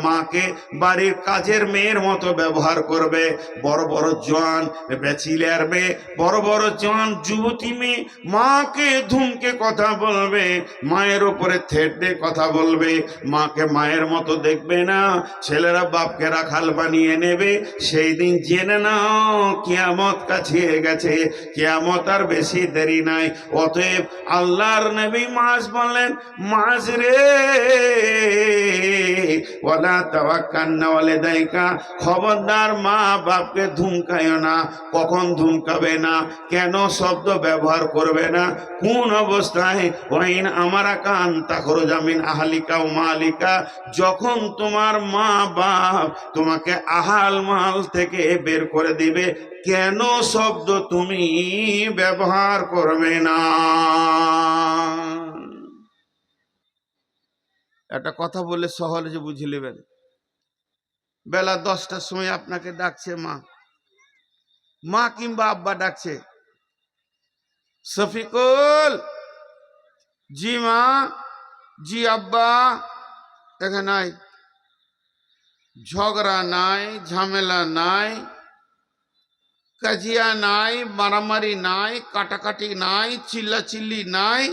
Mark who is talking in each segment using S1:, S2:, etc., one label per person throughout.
S1: মাকে বাড়ির কাজের মেয়ের মতো ব্যবহার করবে। বড় বড় জওয়ান ব্যাচেলর মেয়ে, বড় বড় জওয়ান যুবতী মেয়ে মাকে ধুমকে কথা বলবে, মায়ের উপরে থেটে কথা বলবে, মাকে মায়ের মতো দেখবে না। ছেলেরা বাপকে রাখাল বানিয়ে নেবে। সেই দিন জেনে নাও কিয়ামত কাছে গেছে, কিয়ামত আর বেশি দেরি নাই। অতএব আল্লাহর নবী মাস বললেন, মাস রে ওয়ালা তাওয়াক্কালনা ওয়ালিদাইকা, খবরদার মা বাপকে ধুমকায়ো না। কখন ধুমকাবে না, কেন শব্দ ব্যবহার করবে না, কোন অবস্থায়? ওয়াইন আমারাকা আন তাখরুজা মিন আহলিকা ওয়া মালিকা, যখন তোমার মা বাপ তোমাকে আহাল মাল থেকে বের করে দিবে, কেন শব্দ তুমি ব্যবহার করবে না? একটা কথা বলে সহজে বুঝে নেবেন। বেলা 10টার সময় আপনাকে ডাকছে মা, মা কিংবা আব্বা ডাকছে, শফিকুল, জি মা, জি আব্বা। এখানে নাই ঝগড়া, নাই ঝামেলা, নাই কাজিয়া, নাই মারামারি, নাই কাটাকাটি, নাই চিল্লাচিল্লি নাই।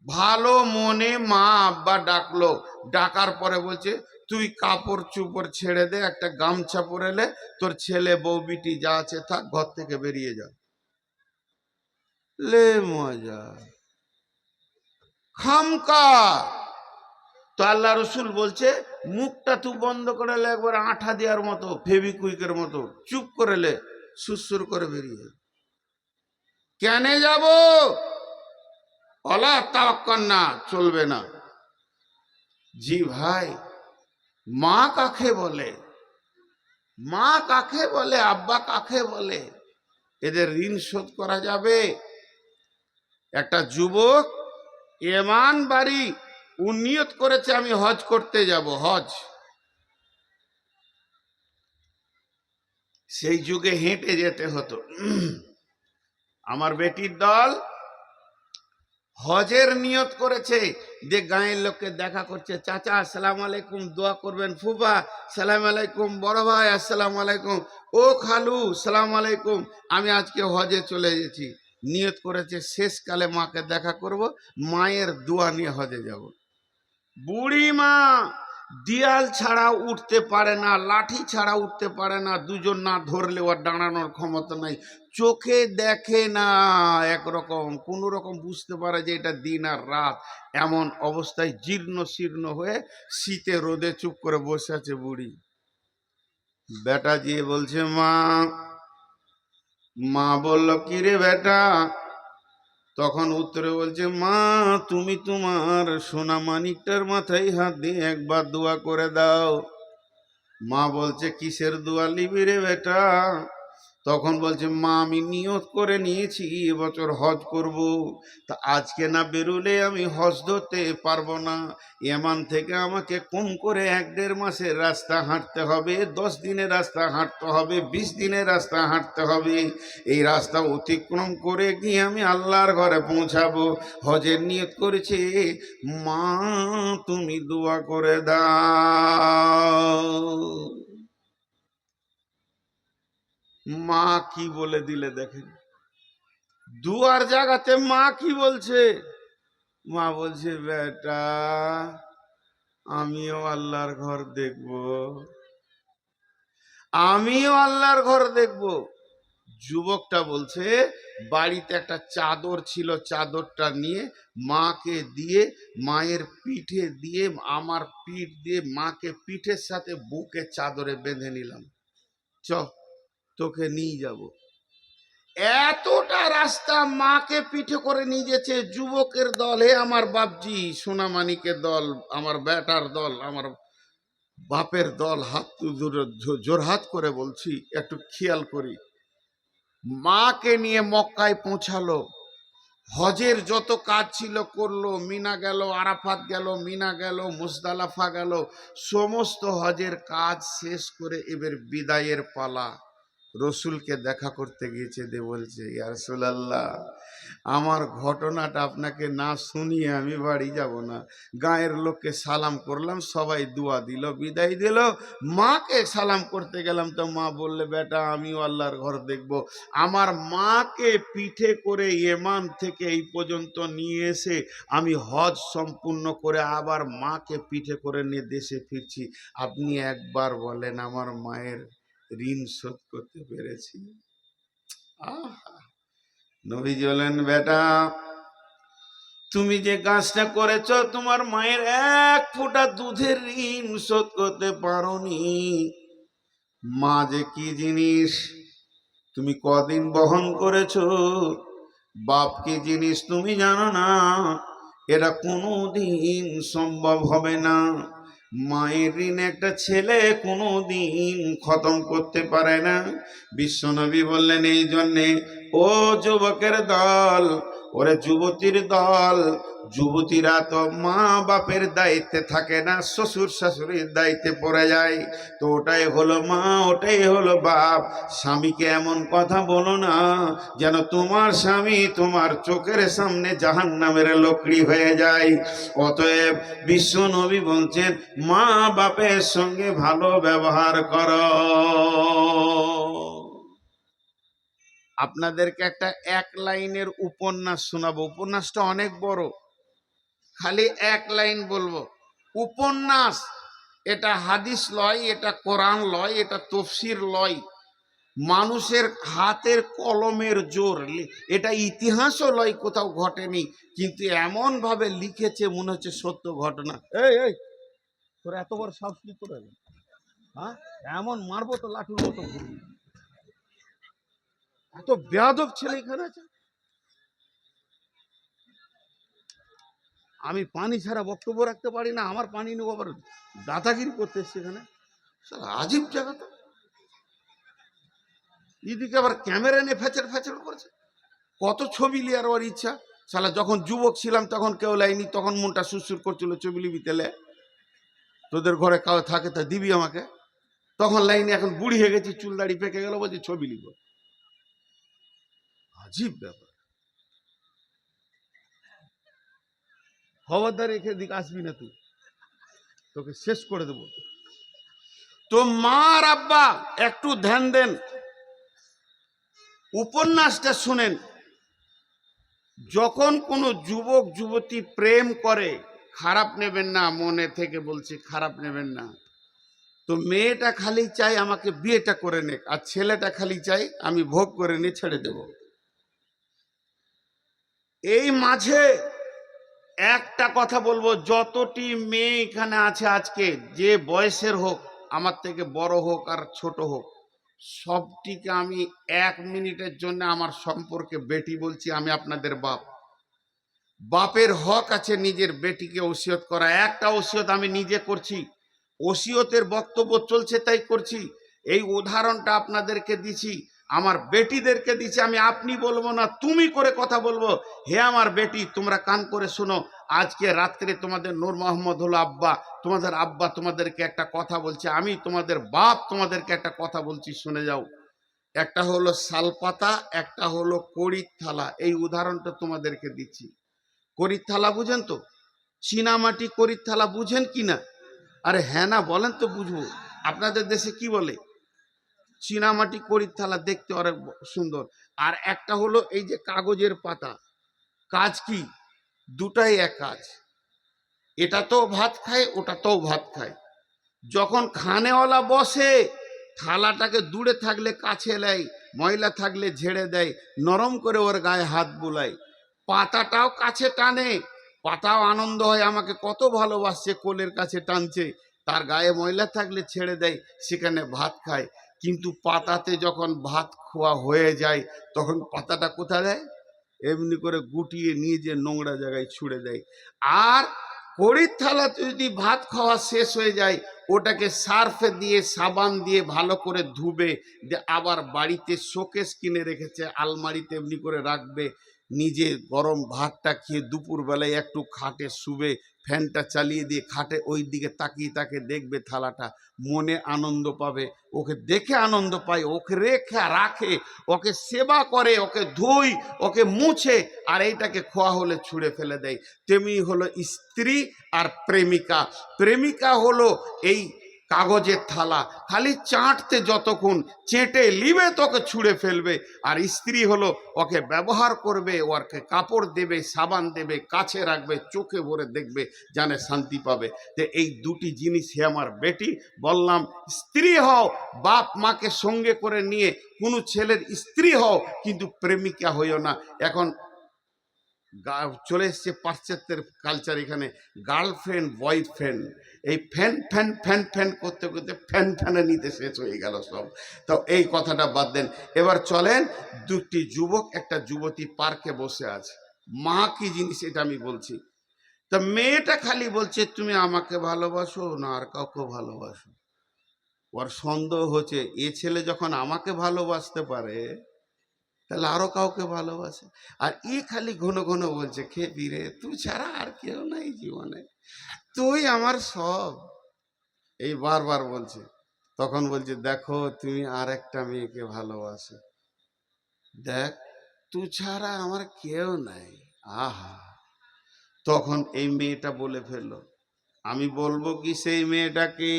S1: ভালো মনে মা আব্বা ডাকলো, ডাকার পরে বলছে, তুই কাপড় চুপড় ছেড়ে দে, একটা গামছা পরে লে, তোর ছেলে বউ বিটি যা আছে থাক, ঘর থেকে বেরিয়ে যা। লে মজা খামকা। তো আল্লাহ রসুল বলছে, মুখটা তুই বন্ধ করে লে, একবার আঠা দেওয়ার মতো, ফেবিকুইকের মতো, চুপ করে লে, সুসুর করে বেরিয়ে। কেন যাব? ওয়ালা তাওয়াক্কালনা, চলবে না। জি ভাই, মা কাকে বলে, মা কাকে বলে, আব্বা কাকে বলে? এদের ঋণ শোধ করা যাবে? একটা যুবক এমান বাড়ি নিয়ত করেছে, আমি হজ করতে যাব, হজ। সেই যুগে হেঁটে যেতে হতো। আমার বেটির দল হজের নিয়ত করেছে, যে গাঁয়ের লোককে দেখা করছে, চাচা আসসালামু আলাইকুম, দোয়া করবেন। ফুফা সালাম আলাইকুম, বড় ভাই আসসালামু আলাইকুম, ও খালু সালাম আলাইকুম, আমি আজকে হজে চলে গেছি। নিয়ত করেছে শেষকালে মাকে দেখা করব, মায়ের দোয়া নিয়ে হজে যাব। বুড়ি মা দিয়াল ছাড়া উঠতে পারে না, লাঠি ছাড়া উঠতে পারে না, দুজন না ধরলে ওর দাঁড়ানোর ক্ষমতা নাই, চোখে দেখে না, একরকম কোনো রকম বুঝতে পারে যে এটা দিন আর রাত, এমন অবস্থায় জীর্ণ শীর্ণ হয়ে শীতে রোদে চুপ করে বসে আছে বুড়ি। বেটা গিয়ে বলছে, মা। মা বলল, কি রে বেটা? তখন উত্তরে বলছে, মা তুমি তোমার সোনা মানিকটার মাথায় হাত দিয়ে একবার দোয়া করে দাও। মা বলছে, কিসের দোয়া নিবি রে বেটা? তখন বলছে, মা আমি নিয়ত করে নিয়েছি এবছর হজ করব, তা আজকে না বেরোলে আমি হজ ধরতে পারবো না। এমান থেকে আমাকে কম করে 1-1.5 মাসের রাস্তা হাঁটতে হবে, 10 দিনের রাস্তা হাঁটতে হবে, 20 দিনের রাস্তা হাঁটতে হবে। এই রাস্তা অতিক্রম করে গিয়ে আমি আল্লাহর ঘরে পৌঁছাবো। হজের নিয়ত করেছে, মা তুমি দোয়া করে দাও। মা কি বলে দিলে দেখেন, দুয়ার জায়গাতে মা কি বলছে? মা বলছে, বেটা আমিও আল্লাহর ঘর দেখব, আমিও আল্লাহর ঘর দেখব। যুবকটা বলছে, বাড়িতে একটা চাদর ছিল, চাদরটা নিয়ে মাকে দিয়ে, মায়ের পিঠে দিয়ে, আমার পিঠ দিয়ে মাকে পিঠের সাথে বুকে চাদরে বেঁধে নিলাম, চ তোকে নিয়ে যাব। এতটা রাস্তা মাকে পিঠে করে নিয়ে গেছে যুবকের দল। হে আমার বাপজি, সোনামানিকের দল, আমার বেটার দল, আমার বাপের দল, হাত জোরহাত করে বলছি, একটু খেয়াল করি। মাকে নিয়ে মক্কায় পৌঁছালো, হজের যত কাজ ছিল করলো, মিনা গেল, আরাফাত গেল, মিনা গেল, মুজদালিফা গেল, সমস্ত হজের কাজ শেষ করে এবার বিদায়ের পালা। রসুলকে দেখা করতে গিয়েছে, দে বলছে, ইয়া রাসূলুল্লাহ, আমার ঘটনাটা আপনাকে না শুনিয়ে আমি বাড়ি যাব না। গায়ের লোককে সালাম করলাম, সবাই দোয়া দিল, বিদায় দিল। মাকে সালাম করতে গেলাম তো মা বললে, বেটা আমিও আল্লাহর ঘর দেখব। আমার মাকে পিঠে করে ইয়েমান থেকে এই পর্যন্ত নিয়ে এসে আমি হজ সম্পূর্ণ করে আবার মাকে পিঠে করে নিয়ে দেশে ফিরছি। আপনি একবার বলেন আমার মায়ের ঋণ শোধ করতে পেরেছি? আহা! নবীজি বলেন, বেটা তুমি যে কাজটা করেছ তোমার মায়ের এক ফোঁটা দুধের ঋণ শোধ করতে পারোনি। মা যে কি জিনিস তুমি কদিন বহন করেছো, বাপ কি জিনিস তুমি জানো না। এটা কোনোদিন সম্ভব হবে না। মায়ের ঋণ একটা ছেলে কোনোদিন খতম করতে পারে না। বিশ্বনবী বললেন, এই জন্যে ও যুবকের দল, ওরে যুবতীর দল, যুবতীরা তো মা বাপের দায়িত্বে থাকে না, শ্বশুর শাশুড়ির দায়িত্বে পড়ে যায়। তো ওটাই হলো মা, ওটাই হলো বাপ। স্বামীকে এমন কথা বলো না যেন তোমার স্বামী তোমার চোখের সামনে জাহান্নামের লোকড়ি হয়ে যায়। অতএব বিশ্ব নবী বলছেন, মা বাপের সঙ্গে ভালো ব্যবহার করো। আপনাদেরকে একটা এক লাইনের উপন্যাস শোনাবো। উপন্যাসটা অনেক বড়, খালি এক লাইন বলবো। উপন্যাস, এটা হাদিস লয়, এটা কোরআন লয়, এটা তফসির লয়, মানুষের হাতের কলমের জোর। এটা ইতিহাসও লয়, কোথাও ঘটেনি, কিন্তু এমন ভাবে লিখেছে মনে হচ্ছে সত্য ঘটনা। এই এই তোর এত বড় সাহস কি করে? হ্যাঁ, এমন মারবো তো লাঠুর মতো ঘুরবি। এত বেয়াদব ছেলে এখানে আছে। আমি পানি ছাড়া বক্তব্য রাখতে পারি না, আমার পানি নেবো আবার দাদাগিরি করতে এসছে এখানে। আজীব জায়গা তো। এদিকে আবার ক্যামেরা নিয়ে ফ্যাচর ফ্যাচর করছে। কত ছবি লিয়ার ওর ইচ্ছা। শালা যখন যুবক ছিলাম তখন কেউ লাইনি, তখন মনটা সুরসুর করছিল, ছবি লিবি তেলে। তোদের ঘরে কাউ থাকে তা দিবি আমাকে, তখন লাইনি। এখন বুড়ি হয়ে গেছি, চুল দাড়ি পেকে গেল, বলছি ছবি লিব। আজীব ব্যাপার। খবরদার রেখে দিকে আসবি না তুই, তোকে শেষ করে দেবো। তো মা আর আব্বা একটু ধ্যান দেন, উপন্যাসটা শুনেন। যখন কোনো যুবক যুবতী প্রেম করে, খারাপ নেবেন না, মনে থেকে বলছি, খারাপ নেবেন না। তো মেয়েটা খালি চাই আমাকে বিয়েটা করে নে, আর ছেলেটা খালি চাই আমি ভোগ করে নিয়ে ছেড়ে দেব। এই মাঝে একটা কথা বলবো, যতটি মেয়ে এখানে আছে আজকে, যে বয়সের হোক, আমার থেকে বড় হোক আর ছোট হোক, সবটিকে আমি 1 মিনিটের জন্য আমার সম্পর্কে বেটি বলছি। আমি আপনাদের বাপ, বাপের হক আছে নিজের বেটিকে ওসিয়ত করা। একটা ওসিয়ত আমি নিজে করছি, ওসিয়তের বক্তব্য চলছে তাই করছি। এই উদাহরণটা আপনাদেরকে দিছি, আমার বেটিদেরকে দিছি। আমি আপনি বলবো না, তুমি করে কথা বলবো। হে আমার বেটি, তোমরা কান করে শোনো। আজকে রাত্রে তোমাদের নূর মোহাম্মদ হলো আব্বা, তোমাদের আব্বা তোমাদেরকে একটা কথা বলছে। আমি তোমাদের বাপ তোমাদেরকে একটা কথা বলছি, শুনে যাও। একটা হলো শালপাতা, একটা হলো কড়ির থালা। এই উদাহরণটা তোমাদেরকে দিচ্ছি। কড়ির থালা বুঝেন তো? চীনামাটি কড়ির থালা বুঝেন কি না? আরে হ্যাঁ না বলেন তো বুঝবো। আপনাদের দেশে কি বলে? চীনামাটি কড়ির থালা, দেখতে অনেক সুন্দর। আর একটা হলো এই যে কাগজের পাতা। কাজ কি? দুটাই এক কাজ। এটাতেও ভাত খায়, ওটাতেও ভাত খায়। যখন খানেওয়ালা বসে, থালাটাকে দূরে থাকলে কাছে নেয়, ময়লা থাকলে ঝেড়ে দেয়, নরম করে ওর গায়ে হাত বুলায়। পাতাটাও কাছে টানে, পাতাও আনন্দ হয়, আমাকে কত ভালোবাসছে, কোলের কাছে টানছে। তার গায়ে ময়লা থাকলে ছেড়ে দেয়, সেখানে ভাত খায়। কিন্তু পাতাতে যখন ভাত খোয়া হয়ে যায়, তখন পাতাটা কোথায় দেয়? এমনি করে গুটিয়ে নিয়ে যে নোংরা জায়গায় ছুঁড়ে দেয়। আর কড়ির থালাতে যদি ভাত খাওয়া শেষ হয়ে যায়, ওটাকে সার্ফে দিয়ে সাবান দিয়ে ভালো করে ধুবে, আবার বাড়িতে শোকেস কিনে রেখেছে, আলমারিতে এমনি করে রাখবে। নিজে গরম ভাতটা খেয়ে দুপুরবেলায় একটু খাটে শুবে, ফ্যানটা চালিয়ে দিয়ে খাটে ওই দিকে তাকিয়ে তাকে দেখবে থালাটা, মনে আনন্দ পাবে, ওকে দেখে আনন্দ পায়, ওকে রেখে রাখে, ওকে সেবা করে, ওকে ধুই, ওকে মুছে, আর এইটাকে খোয়া হলে ছুঁড়ে ফেলে দেয়। তেমনি হলো স্ত্রী আর প্রেমিকা। প্রেমিকা হলো এই কাগজের থালা, খালি চাটতে যতক্ষণ, চেটে লিবে তোকে ছুঁড়ে ফেলবে। আর স্ত্রী হলো ওকে ব্যবহার করবে, ওকে কাপড় দেবে, সাবান দেবে, কাছে রাখবে, চোখে ভরে দেখবে, জানে শান্তি পাবে। তো এই দুটি জিনিস হে আমার বেটি, বললাম স্ত্রী হও, বাপ মাকে সঙ্গে করে নিয়ে কোনো ছেলের স্ত্রী হও, কিন্তু প্রেমিকা হইও না। এখন চলে এসছে পাশ্চাত্যের কালচার, এখানে গার্লফ্রেন্ড বয়ফ্রেন্ড, এই ফ্যান ফ্যান ফ্যান ফ্যান করতে করতে ফ্যান ফ্যানে নিতে শেষ হয়ে গেল সব। তো এই কথাটা বাদ দেন, এবার চলেন। দুটি যুবক একটা যুবতী পার্কে বসে আছে। মা কি জিনিস এটা আমি বলছি। তা মেয়েটা খালি বলছে তুমি আমাকে ভালোবাসো না আর কাউকে ভালোবাসো। ওর সন্দেহ হচ্ছে এ ছেলে যখন আমাকে ভালোবাসতে পারে তাহলে আরো কাউকে ভালোবাসে। আর ই খালি ঘন ঘন বলছে খেপি রে, তুই ছাড়া আর কেউ নাই জীবনে, তুই আমার সব, এই বারবার বলছে। তখন বলছে দেখো তুমি আর একটা মেয়েকে ভালোবাসো, দেখ তুই ছাড়া আমার কেউ নাই। আহা, তখন এই মেয়েটা বলে ফেললো, আমি বলবো কি সেই মেয়েটাকে?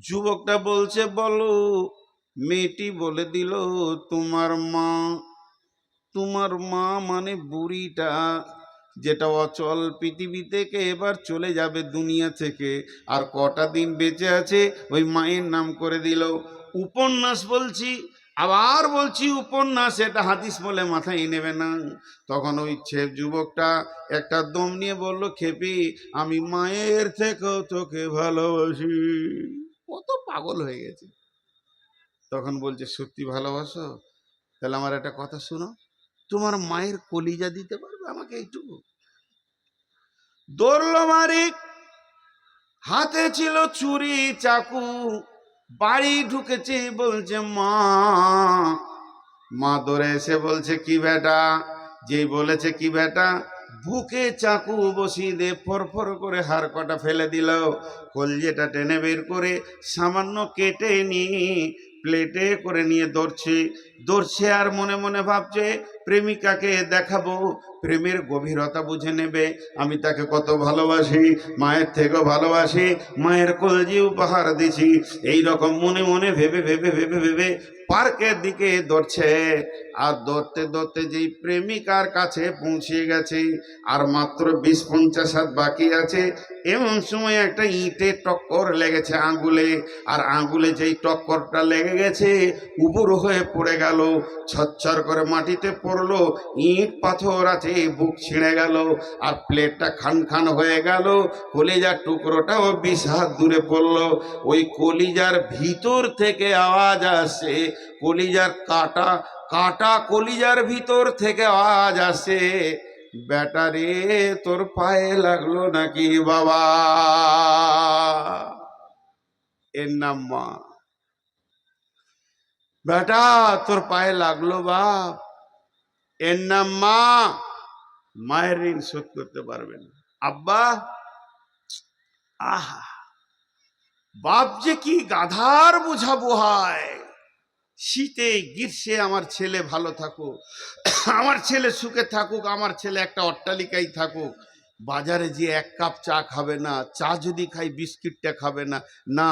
S1: যুবকটা বলছে বলো। মেয়েটি বলে দিল, তোমার মা। তোমার মা মানে বুড়িটা, যেটা অচল পৃথিবী থেকে এবার চলে যাবে দুনিয়া থেকে, আর কটা দিন বেঁচে আছে ওই মায়ের নাম করে দিল। উপন্যাস বলছি, আবার বলছি উপন্যাস, এটা হাদিস বলে মাথায় নেবে না। তখন ওই যুবকটা একটা দম নিয়ে বলল, খেপি আমি মায়ের থেকেও তোকে ভালোবাসি। কত পাগল হয়ে গেছে। তখন বলছে সত্যি ভালোবাসো? তাহলে আমার একটা কথা শোনো, তোমার মায়ের কলিজা দিতে পারবে আমাকে এইটুকু? দৌড়লো মারি, হাতে ছিল ছুরি চাকু, বাড়ি ঢুকেছে, বলছে মা। মা দৌড়ে এসে বলছে কি বেটা? যেই বলেছে কি বেটা, বুকে চাকু বসিয়ে দিয়ে ফরফর করে হাড় কটা ফেলে দিল। কলজেটা টেনে বের করে সামান্য কেটে নিয়ে প্লেটে করে নিয়ে দৌড়ছে আর মনে মনে ভাবছে প্রেমিকাকে দেখাবো, প্রেমের গভীরতা বুঝে নেবে, আমি তাকে কত ভালোবাসি, মায়ের থেকেও ভালোবাসি, মায়ের কলজি উপহার দিছি। এই রকম মনে মনে ভেবে ভেবে ভেবে ভেবে পার্কের দিকে দৌড়ছে। আর দৌড়তে দৌড়তে যেই প্রেমিকার কাছে পৌঁছে গেছে, আর মাত্র 20-50 হাত বাকি আছে, এমন সময় একটা ইঁটে টক্কর লেগেছে আঙ্গুলে। আর আঙ্গুলে যেই টক্করটা লেগে গেছে, উপর হয়ে পড়ে গেল, ছচ্ছর করে মাটিতে পড়লো। ইট পাথর আছে, বুক ছিঁড়ে গেল, আর প্লেটটা খান খান হয়ে গেল। কলিজার টুকরোটাও 20 হাত দূরে পড়লো। ওই কলিজার ভিতর থেকে আওয়াজ আসে, কলিজার কাটা কাটা কলিজার ভিতর থেকে আওয়াজ আসে, বেটা রে তোর পায়ে লাগলো নাকি বাবা? এর নাম মা। বেটা তোর পায়ে লাগলো বাপ, এর নাম মা। মায়ের ঋণ শোধ করতে পারবেন আব্বা। আহা, বাপ যে কি গাধার বুঝাবো হয়। শীতে গ্রীষ্মে আমার ছেলে ভালো থাকুক, আমার ছেলে সুখে থাকুক, আমার ছেলে একটা অট্টালিকায় থাকুক, বাজারে যে 1 কাপ চা খাবে না, চা যদি খাই বিস্কিটটা খাবে না, না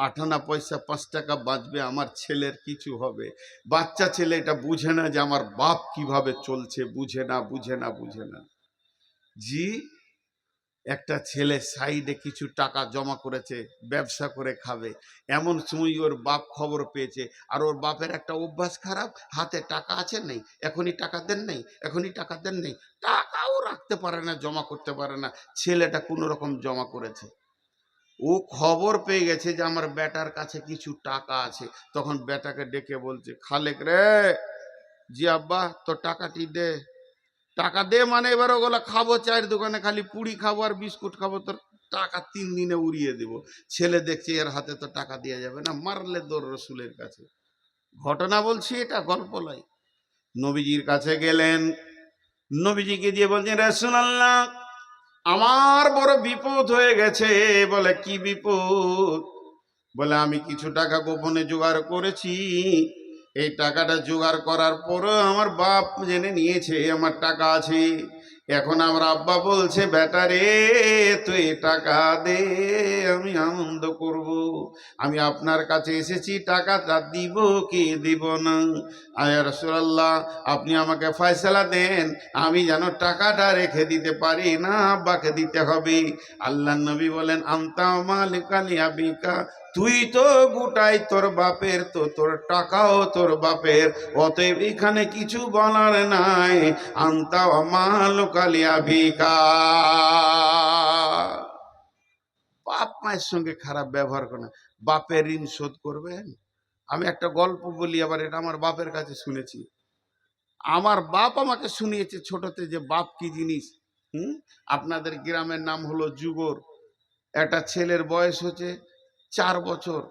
S1: 8 আনা পয়সা 5 টাকা বাঁচবে, আমার ছেলের কিছু হবে। বাচ্চা ছেলে এটা বুঝে না যে আমার বাপ কিভাবে চলছে, বুঝে না বুঝে না বুঝে না। জি, একটা ছেলে সাইডে কিছু টাকা জমা করেছে, ব্যবসা করে খাবে। এমন সময় ওর বাপ খবর পেয়েছে, আর ওর বাপের একটা অভ্যাস খারাপ, হাতে টাকা আছে নেই, এখনই টাকা দেন নেই, এখনই টাকা দেন নেই, টাকাও রাখতে পারে না, জমা করতে পারে না। ছেলেটা কোনো রকম জমা করেছে। ও খবর পেয়ে গেছে যে আমার বেটার কাছে কিছু টাকা আছে। তখন বেটাকে ডেকে বলছে, খালেক রে, জি আব্বা তোর টাকাটি দে। টাকা দে মানে এবার ওগুলো খাবো, চায়ের দোকানে খালি পুরি খাবো আর বিস্কুট খাবো, তোর টাকা 3 দিনে উড়িয়ে দেব। ছেলে দেখছে এর হাতে তো টাকা দেওয়া যাবে না, মারলে দৌড় রসুলের কাছে। ঘটনা বলছি, এটা গল্প নয়। নবীজির কাছে গেলেন, নবীজিকে দিয়ে বলছেন রাসূলুল্লাহ, আমার বড় বিপদ হয়ে গেছে। বলে কি বিপদ? বলে আমি কিছু টাকা গোপনে জোগাড় করেছি, এই টাকাটা জোগাড় করার পরও আমার বাপ জেনে নিয়েছে আমার টাকা আছে। এখন আমার আব্বা বলছে, বেটা রে তুই টাকা দে, আমি আনন্দ করব। আমি আপনার কাছে এসেছি, টাকাটা দিব কি দিব না। আয়া রাসূলুল্লাহ, আপনি আমাকে ফয়সালা দেন, আমি যেন টাকাটা রেখে দিতে পারি, না আব্বাকে দিতে হবে। আল্লাহ নবী বলেন, আনতা মালিকাল আবিকা, তুই তো গোটাই তোর বাপের, তো তোর টাকাও তোর বাপের, অতএব এখানে কিছু বলার নাই। আনতা মালুকাল আবিকা। বাপ মায়ের সঙ্গে খারাপ ব্যবহার করে না। বাপের ঋণ শোধ করবেন? আমি একটা গল্প বলি, আবার এটা আমার বাপের কাছে শুনেছি। আমার বাপ আমাকে শুনিয়েছে ছোটতে যে বাপ কি জিনিস। আপনাদের গ্রামের নাম হলো যুগর। একটা ছেলের বয়স হচ্ছে 4 বছর,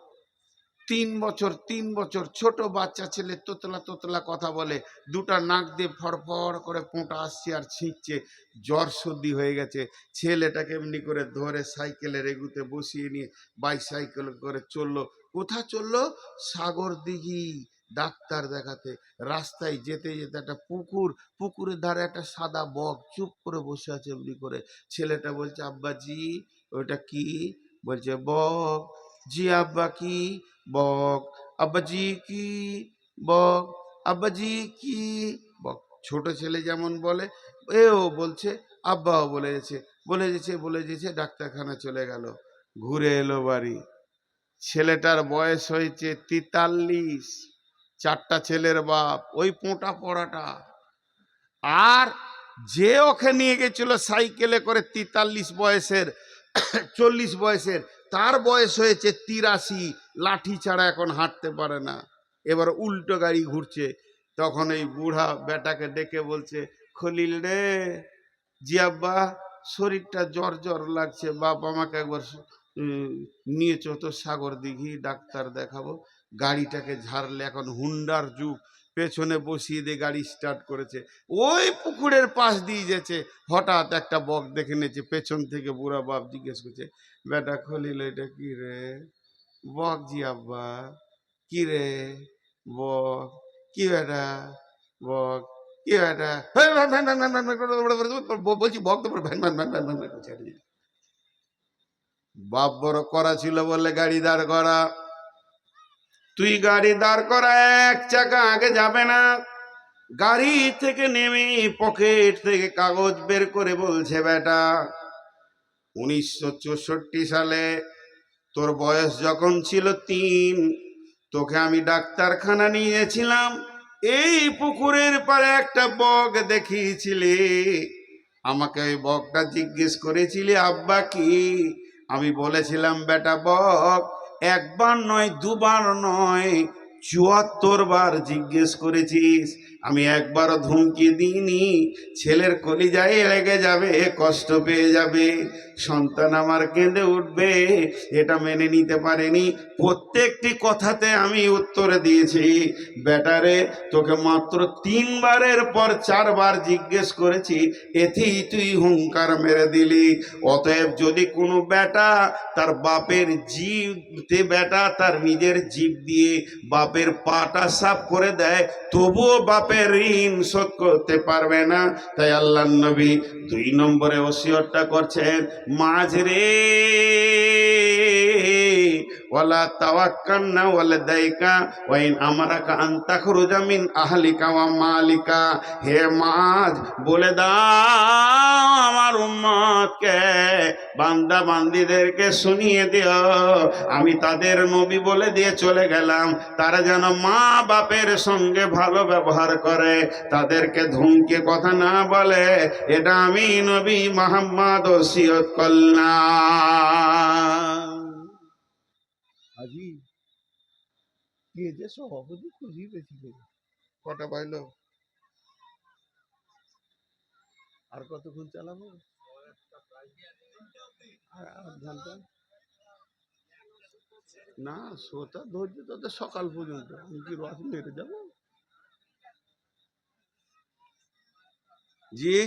S1: 3 বছর, 3 বছর, ছোট বাচ্চা ছেলে, তোতলা তোতলা কথা বলে, দুটা নাক দিয়ে ফড়ফড় করে পোঁটা আসছে আর ছিঁচছে, জ্বর সর্দি হয়ে গেছে। ছেলেটাকে এমনি করে ধরে সাইকেলের এগুতে বসিয়ে নিয়ে বাইসাইকেল করে চললো। কোথা চললো? সাগর দিঘি ডাক্তার দেখাতে। রাস্তায় যেতে যেতে একটা পুকুর, পুকুরের ধারে একটা সাদা বক চুপ করে বসে আছে এমনি করে। ছেলেটা বলছে, আব্বাজি ওইটা কি? বলছে, বক। জি আব্বা কি? বক। আব্বাজি কি? বক। আব্বাজি কি? বক। ছোট ছেলে যেমন বলে, এও বলছে, আব্বাও বলে গেছে, বলে গেছে, বলে গেছে। ডাক্তারখানা চলে গেল, ঘুরে এলো বাড়ি। ছেলেটার বয়স হয়েছে 43। 4টা ছেলের বাপ, ওই পোঁটা পড়াটা। আর যে ওকে নিয়ে গেছিল সাইকেলে করে 43 বয়সের, 40 বয়সের, তার বয়স হয়েছে 83, লাঠি ছাড়া এখন হাঁটতে পারে না, এবার উল্টো গাড়ি ঘুরছে। তখন এই বুড়া বেটাকে ডেকে বলছে, খলিল রে, জি আব্বা, শরীরটা জ্বর জ্বর লাগছে, বাপ আমাকে একবার নিয়ে চো তো সাগর দিঘি, ডাক্তার দেখাবো। গাড়িটাকে ঝাড়লে, এখন হুন্ডার যুগ, পেছনে বসিয়ে দিয়ে গাড়ি স্টার্ট করেছে। ওই পুকুরের পাশ দিয়ে যেছে, হঠাৎ একটা বক দেখে নিয়েছে পেছন থেকে। বুড়া বাপ জিজ্ঞেস করছে, বেটা খলিল এটা কি রে? বক জি আব্বা। কি রে? বক। কি বেটা? বক। কি বেটা? বলছি বক তো van van van van van করছে। বাপ বড় করা ছিল বলে গাড়ি দাঁড় করা। তুই গাড়ি দাঁড় করা, এক চাকা আগে যাবে না। গাড়ি থেকে নেমে পকেট থেকে কাগজ বের করে বলছে, বেটা 1964 সালে তোর বয়স যখন ছিল 3, তোকে আমি ডাক্তারখানা নিয়েছিলাম। এই পুকুরের পাড়ে একটা বক দেখিয়েছিলি, আমাকে ওই বকটা জিজ্ঞেস করেছিলি আব্বা কি? আমি বলেছিলাম, বেটা বক। একবার নয়, দুবার নয়, 74 বার জিজ্ঞেস করেছিস। আমি একবারও ধমকি দিইনি। ছেলের কলিজায় লেগে যাবে, কষ্ট পেয়ে যাবে, সন্তান আমার কেঁদে উঠবে, এটা মেনে নিতে পারেনি। প্রত্যেকটি কথাতে আমি উত্তর দিয়েছি। বেটারে, তোকে মাত্র 3বারের পর 4বার জিজ্ঞেস করেছি, এতেই তুই হুঙ্কার মেরে দিলি। অতএব যদি কোনো বেটা তার বাপের জিভ, বেটা তার নিজের জিভ দিয়ে বাপের পাটা সাফ করে দেয়, তবুও বাপের ঋণ শোধ করতে পারবে না। তাই আল্লাহর নবী 2 নম্বরে ওসিয়তটা করছেন, মাঝরে ওয়ালা তাওয়াক্কালনা ওয়ালাদাইকা ওয়া ইন আমারাকা আন তাখরুজা মিন আহলিকা ওয়া মালিকা। হে মাঝ, বলে দাও আমার উম্মতকে, বান্দা বান্দীদেরকে শুনিয়ে দিও, আমি তাদের নবী বলে দিয়ে চলে গেলাম, তারা যেন মা বাপের সঙ্গে ভালো ব্যবহার করে, তাদেরকে ধমকে কথা না বলে। এটা আমি নবী মুহাম্মদ ওসিয়ত করলাম। আজি কে যে সভাপতি খুঁজি পেয়েছিল। কটা পাইলো? আর কতক্ষণ চালাবো? আর 1 ঘন্টা না, শোটা ধৈর্য তোদের সকাল পর্যন্ত। আমি কি রস মেরে যাবো? জি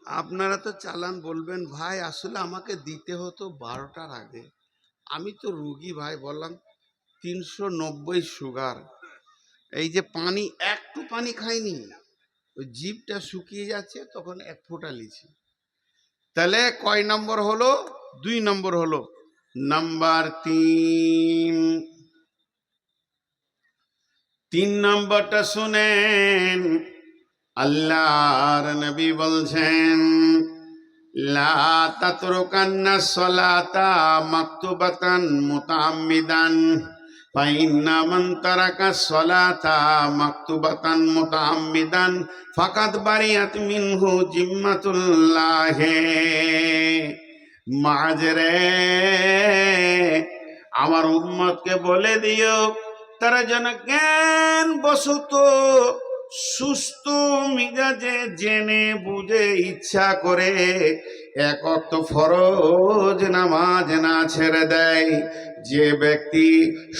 S1: আপনারা তো চালান বলবেন ভাই আসলে আমাকে দিতে হতো 12টার আগে, আমি তো রুগী ভাই। বললাম 390 সুগার, এই যে পানি একটু পানি খাইনি, ওই জিভটা শুকিয়ে যাচ্ছে, তখন এক ফোঁটা লিছি। তাহলে কয় নম্বর হলো? 2 নম্বর হলো। নাম্বার 3, 3 নম্বরটা শুনেন। আল্লাহর নবী বলছেন, লা তাতরুকান্না সলাতা মাকতুবাতান মুতাআম্মিদান ফাইন্না মান তারাকা সলাতা মাকতুবাতান মুতাআম্মিদান ফাকাদ বারিয়াত মিনহু জিম্মাতুল্লাহি। মাজরে আমার উম্মতকে বলে দিও, তারা যেন জ্ঞান বশত সুস্থ মিজাজে জেনে বুঝে ইচ্ছা করে এক ওয়াক্ত ফরজ নামাজ না ছেড়ে দেয়। যে ব্যক্তি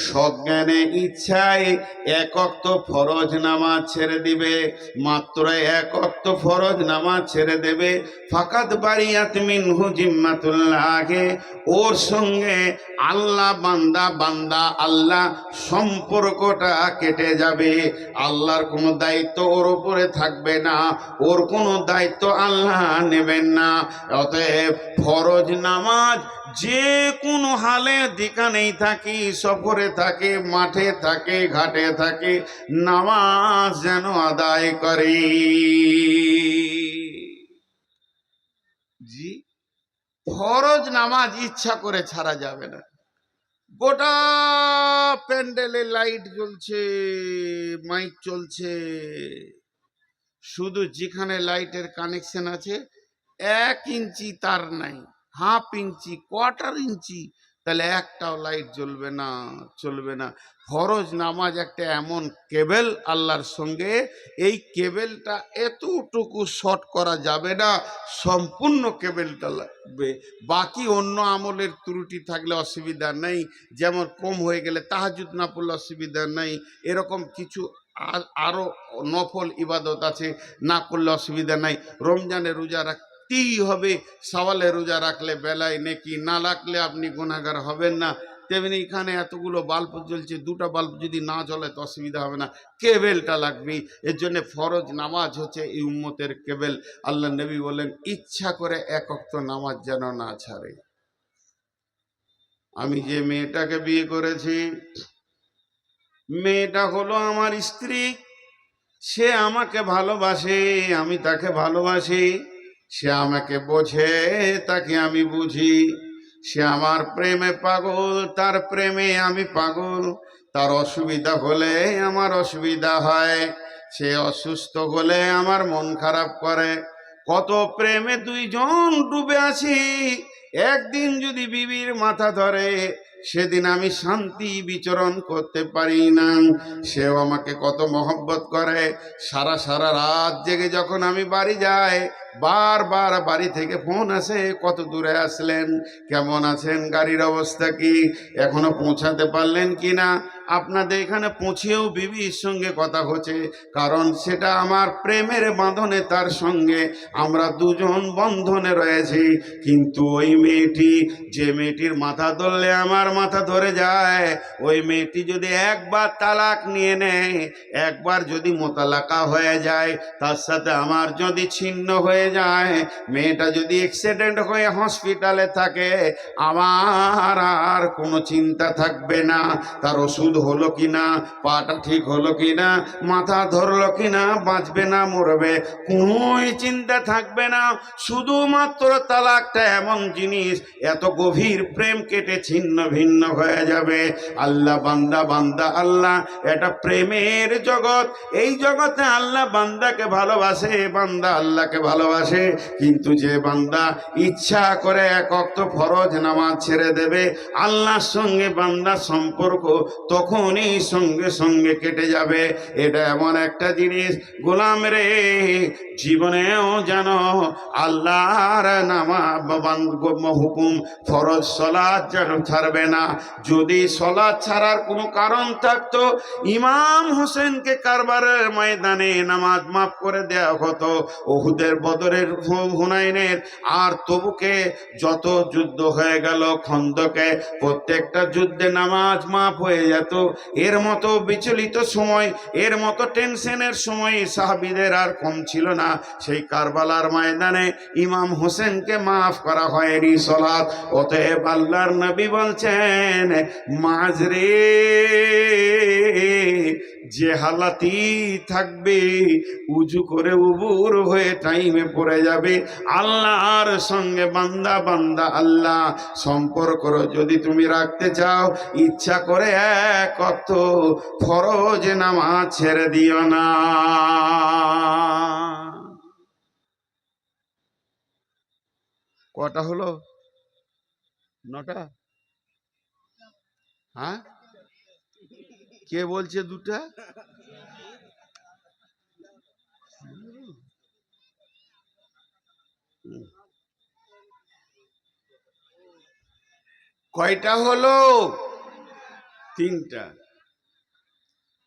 S1: সজ্ঞানে ইচ্ছায় এক ওয়াক্ত ফরজ নামাজ ছেড়ে দিবে, মাত্র এক ওয়াক্ত ফরজ নামাজ ছেড়ে দেবে, ফাকাত বারিয়াত মিনহু জিম্মাতুল্লাহি, ওর সঙ্গে আল্লাহ বান্দা আল্লাহ সম্পর্কটা কেটে যাবে। আল্লাহর কোনো দায়িত্ব ওর উপরে থাকবে না, ওর কোনো দায়িত্ব আল্লাহ নেবেন না। অতএব ফরজ নামাজ যে কোনো হালে যেখানেই থাকি, সফরে থাকে, মাঠে থাকে, ঘাটে থাকে, নামাজ যেন আদায় করে। জি, ফরজ নামাজ ইচ্ছা করে ছাড়া যাবে না। গোটা প্যান্ডেলে লাইট জ্বলছে, মাইক চলছে, শুধু যেখানে লাইটের কানেকশন আছে 1 ইঞ্চি তার নাই, হাফ ইঞ্চি, কোয়ার্টার ইঞ্চি, তাহলে একটাও লাইট জ্বলবে না, চলবে না। ফরজ নামাজ একটা এমন কেবল আল্লাহর সঙ্গে, এই কেবলটা এতটুকু শর্ট করা যাবে না, সম্পূর্ণ কেবলটা লাগবে। বাকি অন্য আমলের ত্রুটি থাকলে অসুবিধা নেই, যেমন কম হয়ে গেলে তাহাজ্জুদ না পড়লে অসুবিধা নেই, এরকম কিছু আরো নফল ইবাদত আছে, না করলে অসুবিধা নাই। রমজানে রোজা রাখতেই হবে, সওয়ালে রোজা রাখলে বেলায় নেকি, না রাখলে আপনি গুনাহগার হবেন না। তেমনি এখানে এতগুলো বাল্ব জ্বলছে, 2টা বাল্ব যদি না জ্বলে তো অসুবিধা হবে না, কেবেলটা লাগবেই। এর জন্য ফরজ নামাজ হচ্ছে এই উম্মতের কেবেল। আল্লাহ নবী বলেন, ইচ্ছা করে এক ওয়াক্ত নামাজ যেন না ছাড়ে। আমি যে মেয়েটাকে বিয়ে করেছি, মেয়েটা হলো আমার স্ত্রী, সে আমাকে ভালোবাসে, আমি তাকে ভালোবাসি, সে আমাকে বোঝে, তাকে আমি বুঝি। সে আমার প্রেমে পাগল, তার প্রেমে আমি পাগল। তার অসুবিধা হলে আমার অসুবিধা হয়, সে অসুস্থ হলে আমার মন খারাপ করে। কত প্রেমে 2 জন ডুবে আছি, একদিন যদি বিবির মাথা ধরে, সেদিন আমি শান্তি বিচরণ করতে পারি না। সেও আমাকে কত মহব্বত করে, সারা রাত জেগে যখন আমি বাড়ি যাই, বারবার বাড়ি থেকে ফোন আসে, কত দূরে আসলেন, কেমন আছেন, গাড়ির অবস্থা কি, এখনো পৌঁছাতে পারলেন কি না। আপনাদের এখানে পৌঁছেও বিবির সঙ্গে কথা হচ্ছে, কারণ সেটা আমার প্রেমের বাঁধনে, তার সঙ্গে আমরা 2 জন বন্ধনে রয়েছি। কিন্তু ওই মেয়েটি, যে মেয়েটির মাথা ধরলে আমার মাথা ধরে যায়, ওই মেয়েটি যদি একবার তালাক নিয়ে নেয়, একবার যদি মোতালাকা হয়ে যায়, তার সাথে আমার যদি ছিন্ন হয়ে যায়, মেয়েটা যদি অ্যাক্সিডেন্ট হয়ে হসপিটালে থাকে, আমার আর কোনো চিন্তা থাকবে না, তার ওষুধ হলো কিনা, পাটা ঠিক হলো কিনা, মাথা ধরলো কিনা, বাঁচবে না মরবে, কোনোই চিন্তা থাকবে না। শুধুমাত্র তালাকটা এমন জিনিস, এত গভীর প্রেম কেটে ছিন্ন ভিন্ন হয়ে যাবে। আল্লাহ বান্দা আল্লাহ, এটা প্রেমের জগৎ। এই জগতে আল্লাহ বান্দাকে ভালোবাসে, বান্দা আল্লাহকে ভালোবাসে। কিন্তু যে বান্দা ইচ্ছা করে এক ওয়াক্ত ফরজ নামাজ ছেড়ে দেবে, আল্লাহর সঙ্গে বান্দার সম্পর্ক তখনই সঙ্গে সঙ্গে কেটে যাবে। এটা এমন একটা জিনিস, গোলাম রে, জীবনেও যেন আল্লাহর হুকুম ফরজ সালাত যেন ছাড়বে না। যদি সালাত ছাড়ার কোনো কারণ থাকতো, ইমাম হোসেনকে কারবারের ময়দানে নামাজ মাফ করে দেওয়া হতো। উহুদের, বদরের, হুনাইনের আর তবুকে যত যুদ্ধ হয়ে গেল, খন্দকে, প্রত্যেকটা যুদ্ধে নামাজ মাফ হয়ে যেত। এর মতো বিচলিত সময়, এর মতো টেনশনের সময় সাহাবীদের আর কম ছিল না। সেই কারবালার ময়দানে ইমাম হোসেনকে মাফ করা হয়নি সালাত। অতএব আল্লাহর নবী বলছেন, মাঝরে যে হালাতি থাকবে, উজু করে উবুর হয়ে টাইমে পড়ে যাবে। আল্লাহর সঙ্গে বান্দা আল্লাহ সম্পর্ক যদি তুমি রাখতে চাও, ইচ্ছা করে এক ওয়াক্ত ফরজ নামাজ ছেড়ে দিও না। কটা হলো? 9টা? হ্যাঁ, কে বলছে 2টা? কয়টা হলো? 3টা।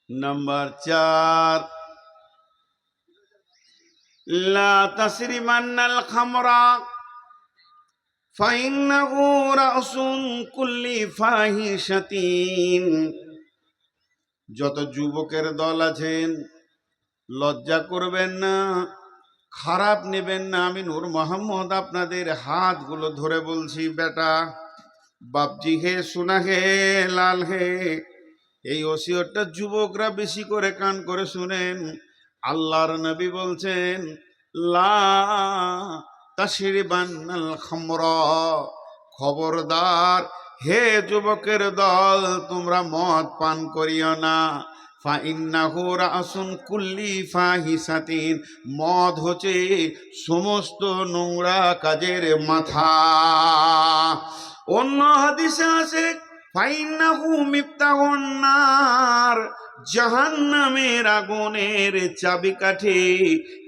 S1: নাম্বার 4, লা তাসরিমান্নাল খামরা ফাইন্নাহু রাসুন কুল্লি ফাহিশাতিন। যত যুবকের দল আছেন, লজ্জা করবেন না, খারাপ নেবেন না। আমি নূর মোহাম্মদ আপনাদের হাতগুলো ধরে বলছি, বেটা, বাপজি হে, শোনা হে, লাল হে, এই ওসিয়তটা যুবকরা বেশি করে কান করে শুনেন। আল্লাহর নবী বলছেন, লা তাশরিবান্নাল খামরা, খবরদার হে যুবকের দল, তোমরা মদ পান করিও না। ফাইন্নাহু রাসুন কুল্লি ফাহিশাতিন, মদ হচ্ছে সমস্ত নোংরা কাজের মাথা। অন্য হাদিসে আছে, ফাইন্নাহু মিফতাহুন নার, জাহান্নামের আগুনের চাবিকাঠি।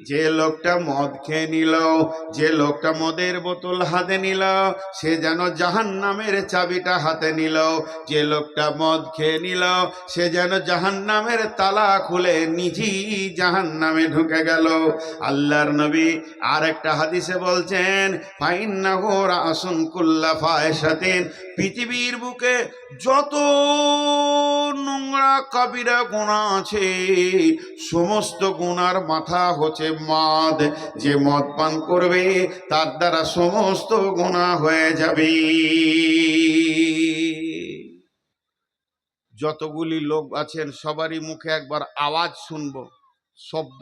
S1: যে লোকটা মদ খেয়ে নিল, যে লোকটা মদের বোতল হাতে নিল, সে যেন জাহান্নামের চাবিটা হাতে নিল। যে লোকটা মদ খেয়ে নিল, সে যেন জাহান্নামের তালা খুলে নিজেই জাহান্নামে ঢুকে গেল। আল্লাহর নবী আর একটা হাদিসে বলছেন, ফাইন্নাহু রাসুন কুল্লা ফাহিশাতিন, পৃথিবীর বুকে যত নোংরা কাবিরা গুনাহ আছে, সমস্ত গুনার মাথা হচ্ছে মদ। যে মদ পান করবে, তার দ্বারা সমস্ত গুনাহ হয়ে যাবে। যতগুলি লোক আছেন, সবারই মুখে একবার আওয়াজ শুনবো, শব্দ।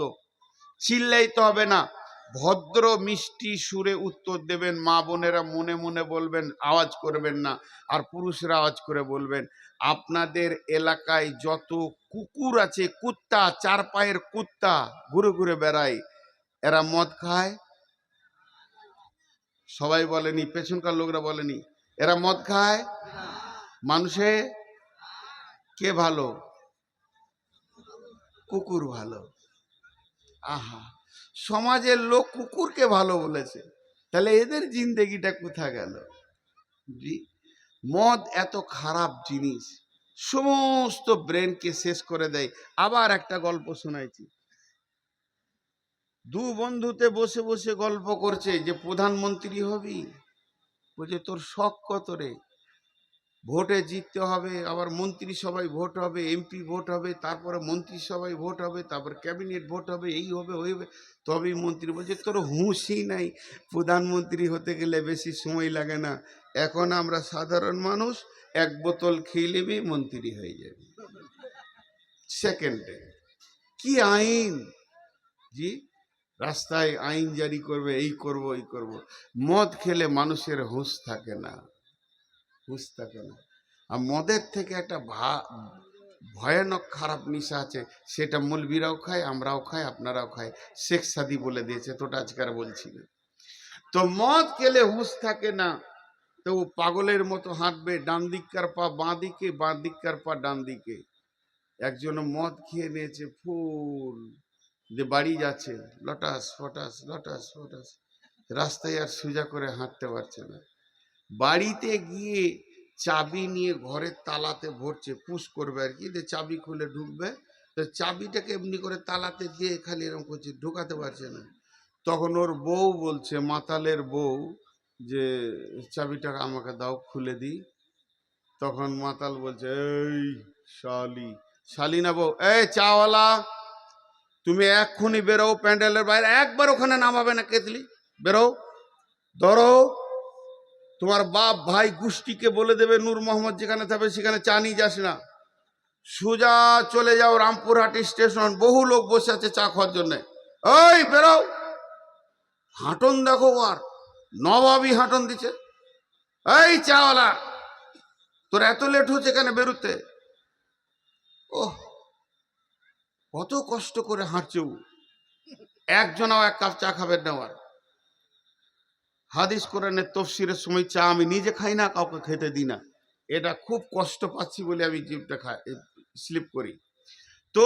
S1: চিল্লাইতে হবে না, ভদ্র মিষ্টি সুরে উত্তর দেবেন। মা বোনেরা মনে মনে বলবেন, আওয়াজ করবেন না। আর পুরুষরা আওয়াজ করে বলবেন, আপনাদের এলাকায় যত কুকুর আছে, কুত্তা, 4 পায়ের কুত্তা ঘুরে ঘুরে বেড়ায়, এরা মদ খায়? সবাই বলেনি, পেছনকার লোকরা বলেনি, এরা মদ খায়? মানুষে কে ভালো? কুকুর ভালো। আহা, সমাজের লোক কুকুরকে ভালো বলেছে, তাহলে এদের জিন্দেগিটা কোথা গেল? জি, মদ এত খারাপ জিনিস, সমস্ত ব্রেনকে শেষ করে দেয়। আবার একটা গল্প শোনাইছি, 2 বন্ধুতে বসে বসে গল্প করছে যে প্রধানমন্ত্রী হবি। বলছে, তোর শখ কত রে? ভোটে জিততে হবে, আবার মন্ত্রী সভায় ভোট হবে, এমপি ভোট হবে, তারপরে মন্ত্রী সভায় ভোট হবে, তারপর ক্যাবিনেট ভোট হবে, এই হবে ওই হবে, তবেই মন্ত্রী। বলছে, তোর হুঁশই নাই, প্রধানমন্ত্রী হতে গেলে বেশি সময় লাগে না। এখন আমরা সাধারণ মানুষ, 1 বোতল খেয়ে নেবে, মন্ত্রী হয়ে যাবে সেকেন্ডে। কি আইন! জি, রাস্তায় আইন জারি করবে, এই করব ওই করব। মদ খেলে মানুষের হুঁশ থাকে না, হুঁশ থাকে না। আর মদের থেকে একটা ভয়ানক খারাপ নেশা আছে, সেটা মৌলবীরাও খায়, আমরাও খাই, আপনারাও খাই। শেখ সাদি বলে দিয়েছে, তোটা আজকার বলছি না। তো মদ খেলে হুঁশ থাকে না, তো ও পাগলের মতো হাঁটবে, ডান দিককার পা বাঁ দিকে, বাঁ দিককার পা ডান দিকে। একজন মদ খেয়ে নিয়েছে ফুল, যে বাড়ি যাচ্ছে, লটাস ফটাস লটাস ফটাস, রাস্তায় আর সোজা করে হাঁটতে পারছে না। বাড়িতে গিয়ে চাবি নিয়ে ঘরের তালাতে ভরছে, পুশ করবে আর কি, যে চাবি খুলে ঢুকবে, তো চাবিটাকে এমনি করে তালাতে দিয়ে খালি এরকম করছে, ঢোকাতে পারছে না। তখন ওর বউ বলছে, মাতালের বউ, যে চাবিটা আমাকে দাও, খুলে দিই। তখন মাতাল বলছে, এই শালি, শালি না বউ, এই চাওয়ালা, তুমি এক্ষুনি বেরো প্যান্ডেলের বাইরে, একবার ওখানে নামাবে না কেতলি, বেরো, ধরো তোমার বাপ ভাই গোষ্ঠীকে বলে দেবে নূর মোহাম্মদ যেখানে থাকবে সেখানে চা নিয়ে যাস না, সোজা চলে যাও রামপুরহাটি স্টেশন, বহু লোক বসে আছে চা খাওয়ার জন্য, ওই বেরো। হাঁটন দেখো, আর নবাবী হাঁটন দিচ্ছে, এই চাওয়ালা, তোর এত লেট হচ্ছে কেন বেরোতে? ওহ, কত কষ্ট করে হাঁটছে ও, একজনাও এক কাপ চা খাবেন নেওয়ার। হাদিস কোরআনের তফসিরের সময় চা আমি নিজে খাই না, কাউকে খেতে দিই না, এটা খুব কষ্ট পাচ্ছি বলে আমি জিভটা খাই, স্লিপ করি। তো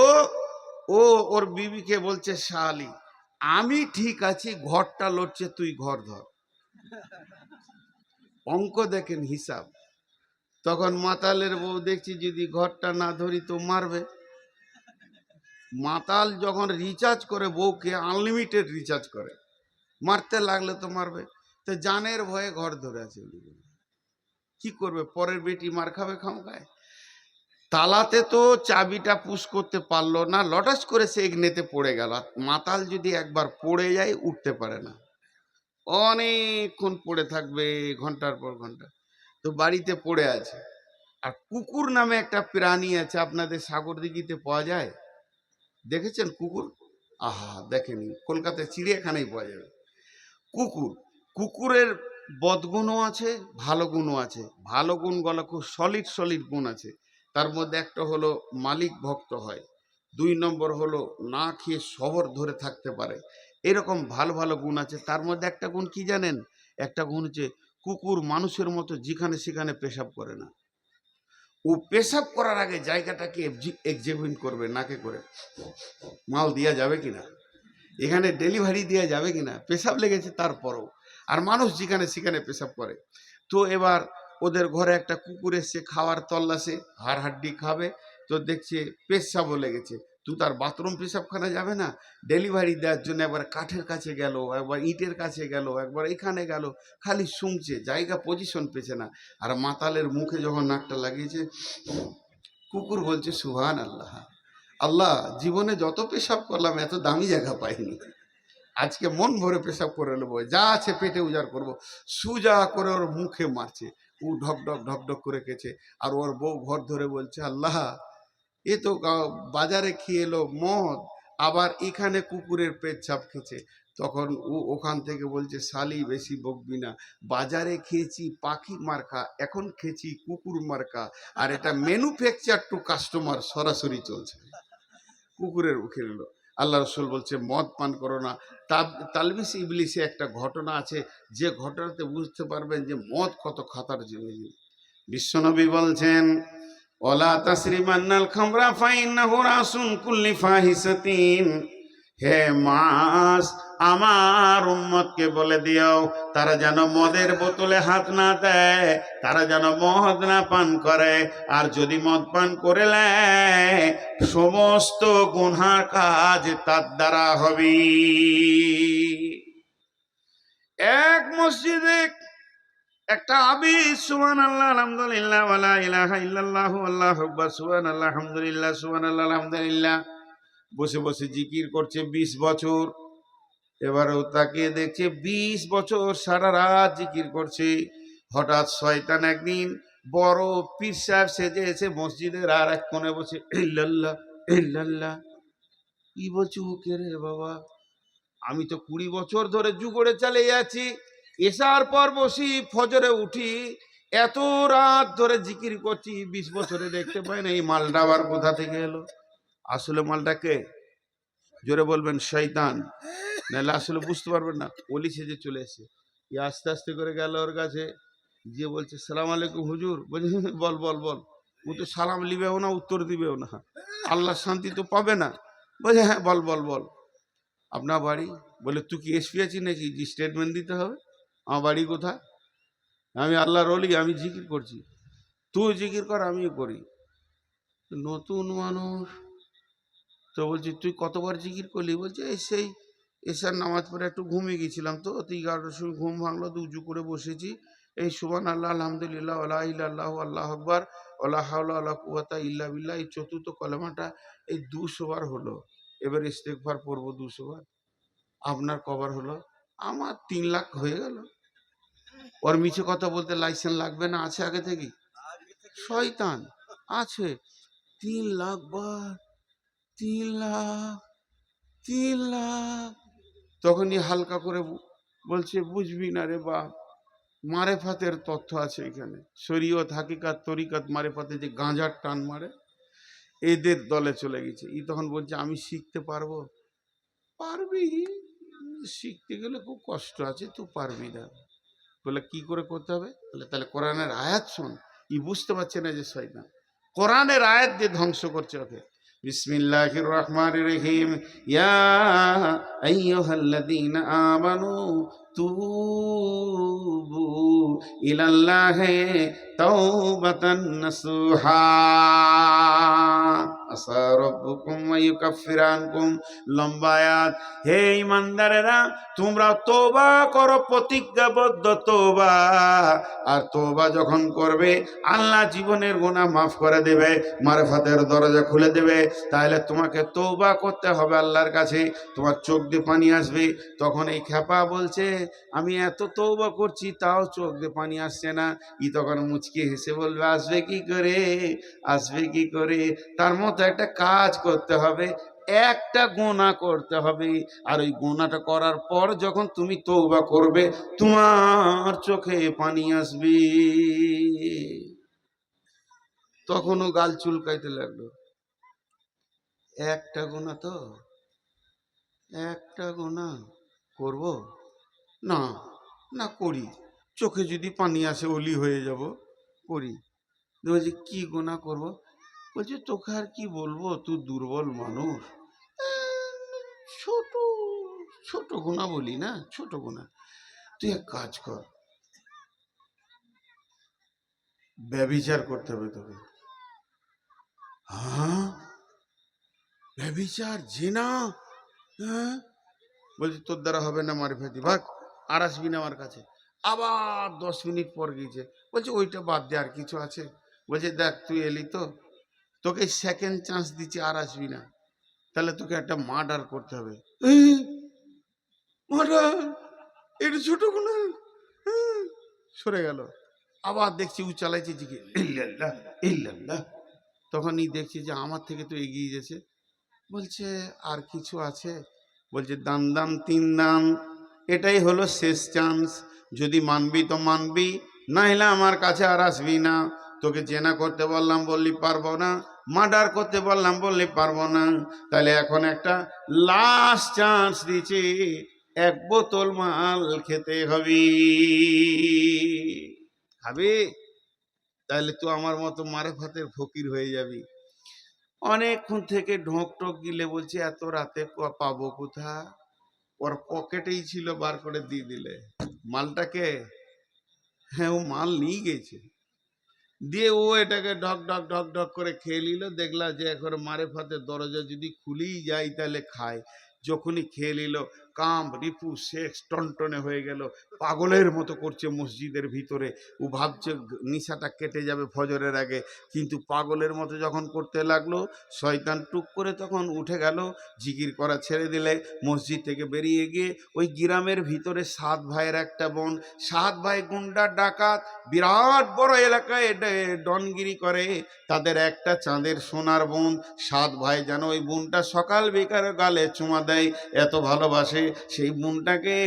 S1: ও ওর বিবিকে বলছে, শালি আমি ঠিক আছি, ঘরটা লড়ছে, তুই ঘর ধর। অঙ্ক দেখেন, হিসাব। তখন মাতালের বউ দেখছি যদি ঘরটা না ধরি তো মারবে। মাতাল যখন রিচার্জ করে বউকে, আনলিমিটেড রিচার্জ করে, মারতে লাগলে তো মারবে। তো জানের ভয়ে ঘর ধরে আছে, কি করবে, পরের বেটি মার খাবে খামখায়। তালাতে তো চাবিটা পুশ করতে পারলো না, লটাস করে সে এগনেতে পড়ে গেল। মাতাল যদি একবার পড়ে যায় উঠতে পারে না, অনেকক্ষণ পড়ে থাকবে, ঘন্টার পর ঘন্টা। তো বাড়িতে পড়ে আছে। আর কুকুর নামে একটা প্রাণী আছে, আপনাদের সাগরদিঘিতে পাওয়া যায়, দেখেছেন কুকুর? আহা, দেখেনি, কলকাতায় চিড়িয়াখানায় পাওয়া যাবে কুকুর। কুকুরের বদগুণও আছে, ভালো গুণও আছে। ভালো গুণগুলো খুব সলিড সলিড গুণ আছে। তার মধ্যে একটা হলো মালিক ভক্ত হয়, 2 নম্বর হলো না খেয়ে শবর ধরে থাকতে পারে। এরকম ভালো ভালো গুণ আছে। তার মধ্যে একটা গুণ কি জানেন? একটা গুণ হচ্ছে কুকুর মানুষের মতো যেখানে সেখানে পেশাব করে না। ও পেশাব করার আগে জায়গাটাকে এক্সামিন করবে, নাকে করে মাল দেওয়া যাবে কিনা, এখানে ডেলিভারি দেওয়া যাবে কিনা, পেশাব লেগেছে তারপরও। আর মানুষ যেখানে সেখানে পেশাব করে। তো এবার ওদের ঘরে একটা কুকুর এসছে খাওয়ার তল্লাশে, হাড় হাড্ডি খাবে, তো দেখছে পেশাবও লেগেছে। তুই তার বাথরুম পেশাবখানা যাবে না, ডেলিভারি দেওয়ার জন্য একবার কাঠের কাছে গেল, একবার ইটের কাছে গেল, একবার এখানে গেল, খালি শুনছে, জায়গা পজিশন পেছে না। আর মাতালের মুখে যখন নাকটা লাগিয়েছে, কুকুর বলছে, সুবহান আল্লাহ, আল্লাহ জীবনে যত পেশাব করলাম এত দামি জায়গা পাইনি, আজকে মন ভরে পেশাব করে নেবো, যা আছে পেটে উজাড় করবো। সুজা করে ওর মুখে মারছে, ও ঢকঢক ঢকঢক করে খেছে। আর ওর বউ ঘর ধরে বলছে, আল্লাহ এ তো বাজারে খেয়ে এলো মদ, আবার এখানে কুকুরের পেচ্ছাপ খেছে। তখন ও ওখান থেকে বলছে, শালি বেশি বকবি না, বাজারে খেয়েছি পাখি মার্কা, এখন খেয়েছি কুকুর মার্কা, আর এটা ম্যানুফ্যাকচার টু কাস্টমার সরাসরি চলছে। কুকুরের মুখে এলো। আল্লাহ রসুল বলছে, মদ পান করো না। তালবিস ইবলিসে একটা ঘটনা আছে, যে ঘটনাতে বুঝতে পারবেন যে মদ কত খাতার জিনিস। বিশ্বনবী বলছেন, ওলা তাসরিমান্নাল খামরা ফাইন্নাহু রাসুন কুল্লি ফাহিসাতিন। হে মাস, আমার উম্মতকে বলে দিও তারা যেন মদের বোতলে হাত না দেয়, তারা যেন মদ না পান করে। আর যদি মদ পান করে নেয়, সমস্ত গুনাহ কাজ তার দ্বারা হবে। এক মসজিদে একটা আবিদ সুবহানাল্লাহ আলহামদুলিল্লাহ ওয়ালা ইলাহা ইল্লাল্লাহু আল্লাহু আকবার সুবহানাল্লাহ আলহামদুলিল্লাহ সুবহানাল্লাহ আলহামদুলিল্লাহ বসে বসে জিকির করছে 20 বছর। এবারেও তাকে দেখছে 20 বছর সারা রাত জিকির করছে। হঠাৎ শয়তান একদিন বড় পীর সাহেব সেজে এসে মসজিদের আর এক কোণে বসে, ইল্লাল্লাহ ইল্লাল্লাহ। কি বলছো কে রে বাবা? আমি তো 20 বছর ধরে যুগড়ে চালিয়ে যাচ্ছি, এসার পর বসি, ফজরে উঠি, এত রাত ধরে জিকির করছি, 20 বছরে দেখতে পাই না, এই মালটা আবার কোথা থেকে এলো? আসলে মালটা কে? জোরে বলবেন, শয়তান। নাহলে আসলে বুঝতে পারবেন না। ওলি সেজে চলে এসে আস্তে আস্তে করে গেল ওর কাছে, যে বলছে, সালাম আলাইকুম হুজুর। বলছে, বল বল বল। ও তো সালাম লিবেও না, উত্তর দিবেও না, আল্লাহর শান্তি তো পাবে না। বলছে, হ্যাঁ বল বল বল। আপনার বাড়ি? বলে তুই কি এসপি আছিস নাকি যে স্টেটমেন্ট দিতে হবে? আমার বাড়ি কোথায়? আমি আল্লাহর ওলি, আমি জিকির করছি। তুই জিকির কর, আমিও করি। নতুন মানুষ তো বলছি তুই কতবার জিকির করলি? বলছে এই সেই এশার নামাজ পড়ে একটু ঘুমিয়ে গেছিলাম, তো 11টার সময় ঘুম ভাঙলো, তো উঁচু করে বসেছি, এই সুবহান আল্লাহ আলহামদুলিল্লাহ ওয়া ইলাহা ইল্লাল্লাহু আল্লাহু আকবার ওয়া হাওলা ওয়া লা কুওয়াতা ইল্লা বিল্লাহ, এই চতুর্থ কলেমাটা এই 200 বার হলো। এবার ইস্তেগফার পড়বো 200 বার। আপনার কবার হলো? আমার 3 লাখ হয়ে গেল। ওর মিছে কথা বলতে লাইসেন্স লাগবে না? আছে আগে থেকে? শয়তান আছে। 3 লাখ বার, 3 লাখ, 3 লাখ। তখনই হালকা করে বলছে বুঝবি না রে বাপ, মারেফাতের তথ্য আছে এখানে। শরীয়ত, হাকিকাত, তরিকাত, মারেফাতে যে গাঁজার টান মারে, এদের দলে চলে গেছে। ই তখন বলছে আমি শিখতে পারবো। পারবি, শিখতে গেলে খুব কষ্ট আছে, তুই পারবি না। বলে কি করে করতে হবে? বলে তাহলে কোরআনের আয়াত শোন। ই বুঝতে পারছে না যে শয়তান কোরআনের আয়াত দিয়ে ধ্বংস করছে ওকে। বিসমিল্লাহির রহমানির রহিম। ইয়া আইয়ুহাল্লাযীনা আমানু তুবু ইলাল্লাহি তাওবাতান নাসুহা আসা রাব্বুকুম ওয়া ইউকাফফিরু আনকুম। লম্বা আয়াত। হে ঈমানদারেরা, তোমরা তওবা করো, প্রতিজ্ঞাবদ্ধ তওবা। আর তওবা যখন করবে আল্লাহ জীবনের গুনাহ মাফ করে দেবে, মারফাতের দরজা খুলে দেবে। তাহলে তোমাকে তওবা করতে হবে আল্লাহর কাছে। তোমার চোখ দিয়ে পানি আসবে। তখন এই খেপা বলছে আমি এত তওবা করছি তাও চোখ দিয়ে পানি আসছে না। ই তখন মুচকি হেসে বলবে আসবে কি করে, আসবে কি করে? তার মতো একটা কাজ করতে হবে, একটা গুনাহ করতে হবে। আর ওই গুনাহটা করার পর যখন তুমি তওবা করবে তোমার চোখে পানি আসবে। তখনও গাল চুলকাইতে লাগলো। একটা গুনাহ তো, একটা গুনাহ করব না, না করি, চোখে যদি পানি আসে ওলি হয়ে যাব, করি। বলছি কি গুনাহ করব? বলছে তোকে আর কি বলবো, তুই দুর্বল মানুষ। ছোট ছোট গুনাহ বলি না, ছোট গুনাহ। তুই এক কাজ কর, ব্যভিচার করতে হবে তোকে। হ্যাঁ, ব্যভিচার, জিনা? হ্যাঁ। বলছি তোর দ্বারা হবে না, মারি ফেলতি, ভাগ, আর আসবি না আমার কাছে। আবার 10 মিনিট পর গিয়েছে, বলছে ওইটা বাদ দে, আর কিছু আছে? বলছে দেখ তুই এলি তো, তোকে সেকেন্ড চান্স দিচ্ছি, আর আসবি না। তাহলে তোকে একটা মার্ডার করতে হবে। মার্ডার? এটা ছোট গুনাহ। সরে গেল। আবার দেখছি ও চালাইছে জিকে ইল্লাল্লাহ ইল্লাল্লাহ। তখনই দেখছি যে আমার থেকে তো এগিয়ে গেছে। বলছে আর কিছু আছে? বলছে দান দান 3 দান, এটাই হলো শেষ চান্স। যদি মানবি তো মানবি, নাহলে আমার কাছে আর আসবি না। তোকে জেনা করতে বললাম বললি পারবো না, মার্ডার করতে বললাম বললি পারবো না। তাহলে এখন একটা লাস্ট চান্স দিচ্ছি, 1 বোতল মাল খেতে হবে। খাবি? তাহলে তুই আমার মতো মারেফাতের ফকির হয়ে যাবি। অনেকক্ষণ থেকে ঢোক টোক গিলে বলছে এত রাতে পাবো কোথা? ওর পকেটেই ছিল, বার করে দিয়ে দিলে। মালটাকে, হ্যাঁ ও মাল নিয়ে গেছে। দিয়ে ও এটাকে ঢক ঢক ঢক ঢক করে খেয়ে নিল। দেখলা যে এখন মারেফাতের দরজা যদি খুলেই যায় তাহলে খায়। যখনই খেয়ে নিল, কাম রিপু শেখ টনটনে হয়ে গেল, পাগলের মতো করছে মসজিদের ভিতরে। ও ভাবছে নিশাটা কেটে যাবে ফজরের আগে, কিন্তু পাগলের মতো যখন করতে লাগলো, শয়তান টুক করে তখন উঠে গেল। জিকির করা ছেড়ে দিলে মসজিদ থেকে বেরিয়ে গিয়ে ওই গ্রামের ভিতরে 7 ভাইয়ের একটা বোন। 7 ভাই গুন্ডা ডাকাত, বিরাট বড় এলাকায় ডনগিরি করে। তাদের একটা চাঁদের সোনার বোন। 7 ভাই যেন ওই বোনটা সকাল বিকালে গালে চুমা দেয়, এত ভালোবাসে। সেই বোনটাকে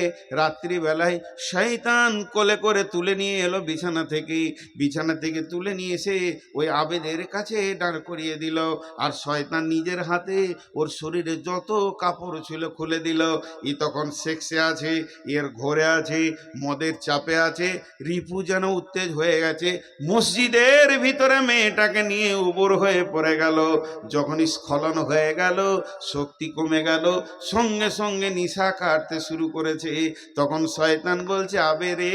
S1: রাত্রিবেলায় শয়তান কোলে করে তুলে নিয়ে এলো বিছানা থেকে তুলে নিয়ে এসে ওই আবেদের কাছে দাঁড় করিয়ে দিল। আর শয়তান নিজের হাতে ওর শরীরে যত কাপড় ছিল খুলে দিল। তখন সেক্সে আছে, এর ঘরে আছে, মদের চাপে আছে, রিপু যেন উত্তেজ হয়ে গেছে। মসজিদের ভিতরে মেয়েটাকে নিয়ে উবর হয়ে পড়ে গেল। যখন স্খলন হয়ে গেল, শক্তি কমে গেল, সঙ্গে সঙ্গে নিশা কাটতে শুরু করেছে। তখন শয়তান বলছে, আবে রে,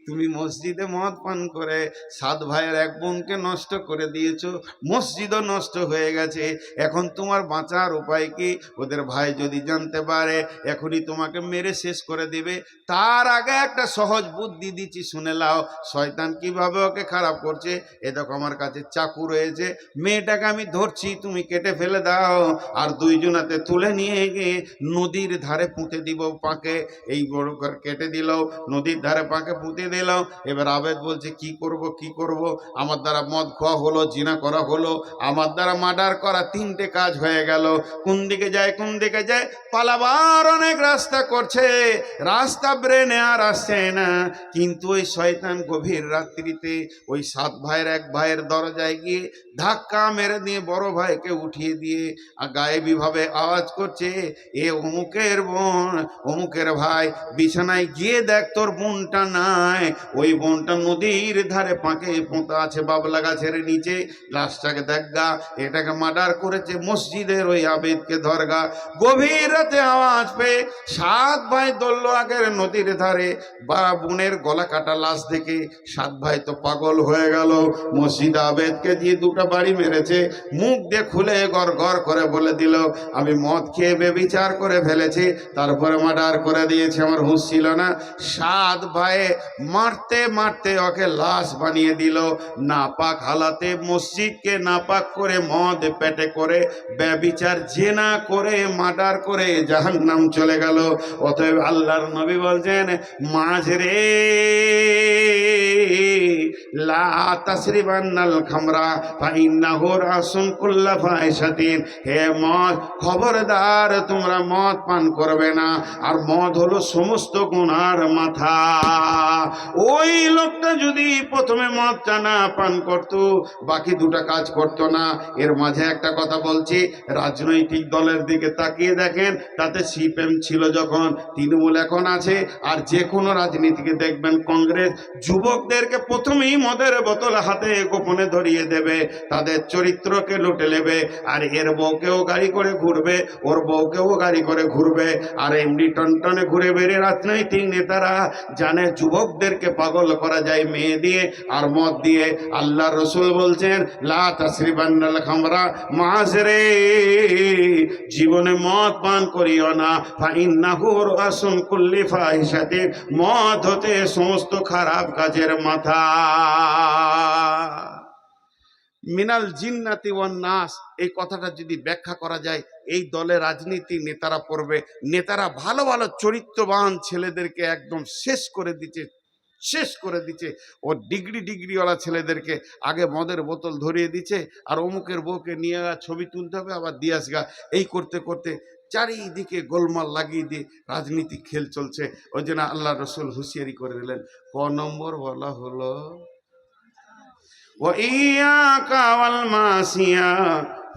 S1: তুমি মসজিদে মদ পান করে 7 ভাইয়ের এক বোনকে নষ্ট করে দিয়েছো, মসজিদও নষ্ট হয়ে গেছে। এখন তোমার বাঁচার উপায় কি? ওদের ভাই যদি জানতে পারে এখনই তোমাকে মেরে শেষ করে দিবে। তার আগে একটা সহজ বুদ্ধি দিচ্ছি, শুনে লাও। শয়তান কিভাবে ওকে খারাপ করছে। এ দেখো আমার কাছে চাকু রয়েছে, মেয়েটাকে আমি ধরছি, তুমি কেটে ফেলে দাও। আর দুইজনাতে তুলে নিয়ে গিয়ে নদীর ধারে পুঁতে দিব পাকে। এই বড় করে কেটে দিল, নদীর ধারে পাকে পুঁতে দিল। এবার আবেদ বলছে, কি করব, আমার দ্বারা মদ খাওয়া হলো, জিনা করা হলো, আমার দ্বারা মার্ডার করা, 3টে কাজ হয়ে গেল। কোন দিকে যায় পালাবার অনেক রাস্তা করছে, রাস্তা ব্রেনে আর আসছে না। কিন্তু ওই শয়তান গভীর রাত্রিতে ওই 7 ভাইয়ের এক ভাইয়ের দরজায় গিয়ে ধাক্কা মেরে দিয়ে বড় ভাইকে উঠিয়ে দিয়ে গায়েবী ভাবে আওয়াজ করছে, এ অমুকের বোন, অমুকের ভাই, বিছানায় গিয়ে দেখ তোর বোনটা নাই। ওই বোনটা নদীর ধারে পাকে পোঁতা আছে বাবলা গাছের নিচে। লাশটাকে দেখগা, এটাকে মার্ডার করেছে, মসজিদের ওই আবেদকে ধরগা। গভীর রাতে আওয়াজ পেয়ে 7 ভাই দৌড়ল আগের নদীর ধারে। বা বোনের গলা কাটা লাশ দেখে 7 ভাই তো পাগল হয়ে গেল। মসজিদ আবেদকে দিয়ে 2টা বাড়ি মেরেছে। মুখ দিয়ে খুলে গড় গড় করে বলে দিল, আমি মদ খেয়ে বেবিচার করে ফেলেছি, তারপরে মার্ডার করে দিয়েছে, আমার হুঁশ ছিল না। 7 ভাই মারতে মারতে ওকে লাশ বানিয়ে দিল। নাপাক হালাতে মসজিদকে নাপাক করে মদ পেটে করে বেবিচার জেনা করে মার্ডার করে জাহান্নাম চলে গেল। অতএব আল্লাহর নবী বলছেন, মাঝরে লা তাসরিবান্নাল খামরা ফাইন্নাহু রাসুন কুল্লা ফাহিশাতিন। হে মদ, খবরদার তোমরা মদ পান করবে না। আর মদ হলো সমস্ত গুনার মাথা। ওই লোকটা যদি প্রথমে মদটা না পান করত, বাকি 2টা কাজ করত না। এর মাঝে একটা কথা বলছি, রাজনৈতিক দলের দিকে তাকিয়ে দেখেন, তাতে সিপিএম ছিল যখন, তৃণমূল এখন আছে। আর যে কোনো রাজনীতিকে দেখবেন, কংগ্রেস যুবকদেরকে প্রথমেই মদের বোতল হাতে গোপনে ধরিয়ে দেবে, তাদের চরিত্রকে লুটে নেবে। আর এর বউকেও গাড়ি করে ঘুরবে, ওর বউকেও গাড়ি করে ঘুরবে। আর এমনি টনটনে ঘুরে বেরিয়ে রাজনৈতিক নেতারা জানে যুবকদেরকে পাগল করা যায় মেয়ে দিয়ে আর মদ দিয়ে। আল্লাহ রসুল বলছেন, লা তাসরিবান্নাল খামরা, মাঝরে জীবনে মদ পান করিও না। ফাইন্নাহু রাসুন কুল্লি ফাহিশাতিন, মদ হতে সমস্ত খারাপ কাজের মাথা। মিনাল জিন্নাতি ওয়ান নাস, এই কথাটা যদি ব্যাখ্যা করা যায়, এই দলে রাজনীতি নেতারা পড়বে, নেতারা ভালো ভালো চরিত্রবান ছেলেদেরকে একদম শেষ করে দিচ্ছে। ও ডিগ্রিওয়ালা ছেলেদেরকে আগে মদের বোতল ধরিয়ে দিচ্ছে, আর অমুকের বউকে নিয়ে ছবি তুলতে হবে, আবার দিয়ে আসগা। এই করতে করতে চারিদিকে গোলমাল লাগিয়ে দিয়ে রাজনীতি খেল চলছে। ওই জন্য আল্লাহ রসুল হুঁশিয়ারি করে দিলেন। ক নম্বর বলা হলো, ওয়াইয়াকা ওয়াল মাসিয়া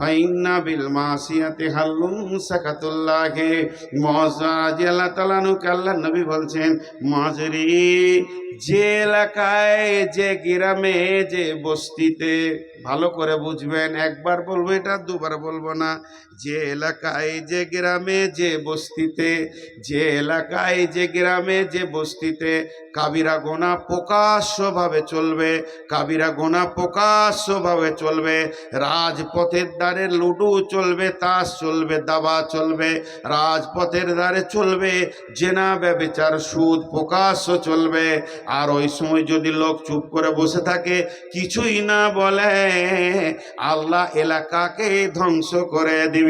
S1: ফাইন্না বিল মাসিয়াতি হাল্লুন সাকাতুল্লাহি। মুআয রাদিয়াল্লাহু তাআলা আনহুকে আল্লাহর নবী বলছেন, মাঝরি, যে এলাকায়, যে গ্রামে, যে বস্তিতে, ভালো করে বুঝবেন, একবার বলবো এটা, 2বার বলবো না। যে এলাকায়, যে গ্রামে, যে বস্তিতে, যে এলাকায়, যে গ্রামে, যে বস্তিতে কাবিরা গোনা প্রকাশ্যভাবে চলবে, কাবিরা গোনা প্রকাশ্যভাবে চলবে। রাজপথের দ্বারে লুডু চলবে, তাস চলবে, দাবা চলবে, রাজপথের দ্বারে চলবে জেনা, ব্যভিচার, সুদ প্রকাশ্য চলবে। আর ওই সময় যদি লোক চুপ করে বসে থাকে, কিছুই না বলে, আল্লাহ এলাকাকে ধ্বংস করে দিবি।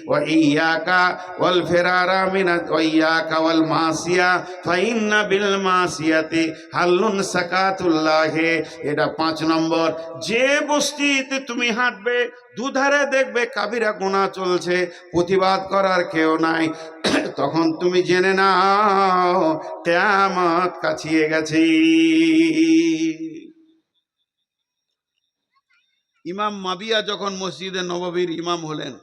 S1: ওয়াইয়াকা ওয়াল ফিরারা মিনা ওয়াইয়াকা ওয়াল মাসিয়া ফাইন্না বিল মাসিয়াতি হাল্লুন সাকাতুল্লাহি। এটা 5 নম্বর। যে বস্তিতে তুমি হাঁটবে, দুধারে দেখবে কাবিরা গুনাহ চলছে, প্রতিবাদ করার কেউ নাই, তখন তুমি জেনে নাও কিয়ামত কাছিয়ে গেছে। ইমাম মাবিয়া যখন মসজিদে নববীর ইমাম হলেন,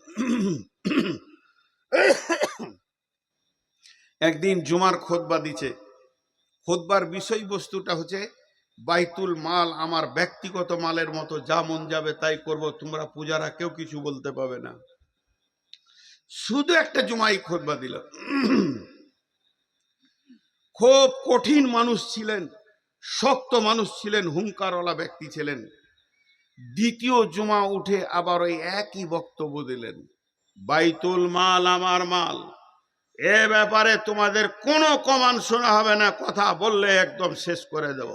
S1: একদিন জুমার খুতবা দিচ্ছে। খুতবার বিষয়বস্তুটা হচ্ছে বাইতুল মাল আমার ব্যক্তিগত মালের মতো, যা মন যাবে তাই করব, তোমরা পূজারা কেউ কিছু বলতে পাবে না। শুধু একটা জুমাই খুতবা দিল। খুব কঠিন মানুষ ছিলেন, শক্ত মানুষ ছিলেন, হুঙ্কারওয়ালা ব্যক্তি ছিলেন। দ্বিতীয় জুমা উঠে আবার ওই একই বক্তব্য দিলেন, বাইতুল মাল আমার মাল, এ ব্যাপারে তোমাদের কোনো কমান শোনা হবে না, কথা বললে একদম শেষ করে দেব,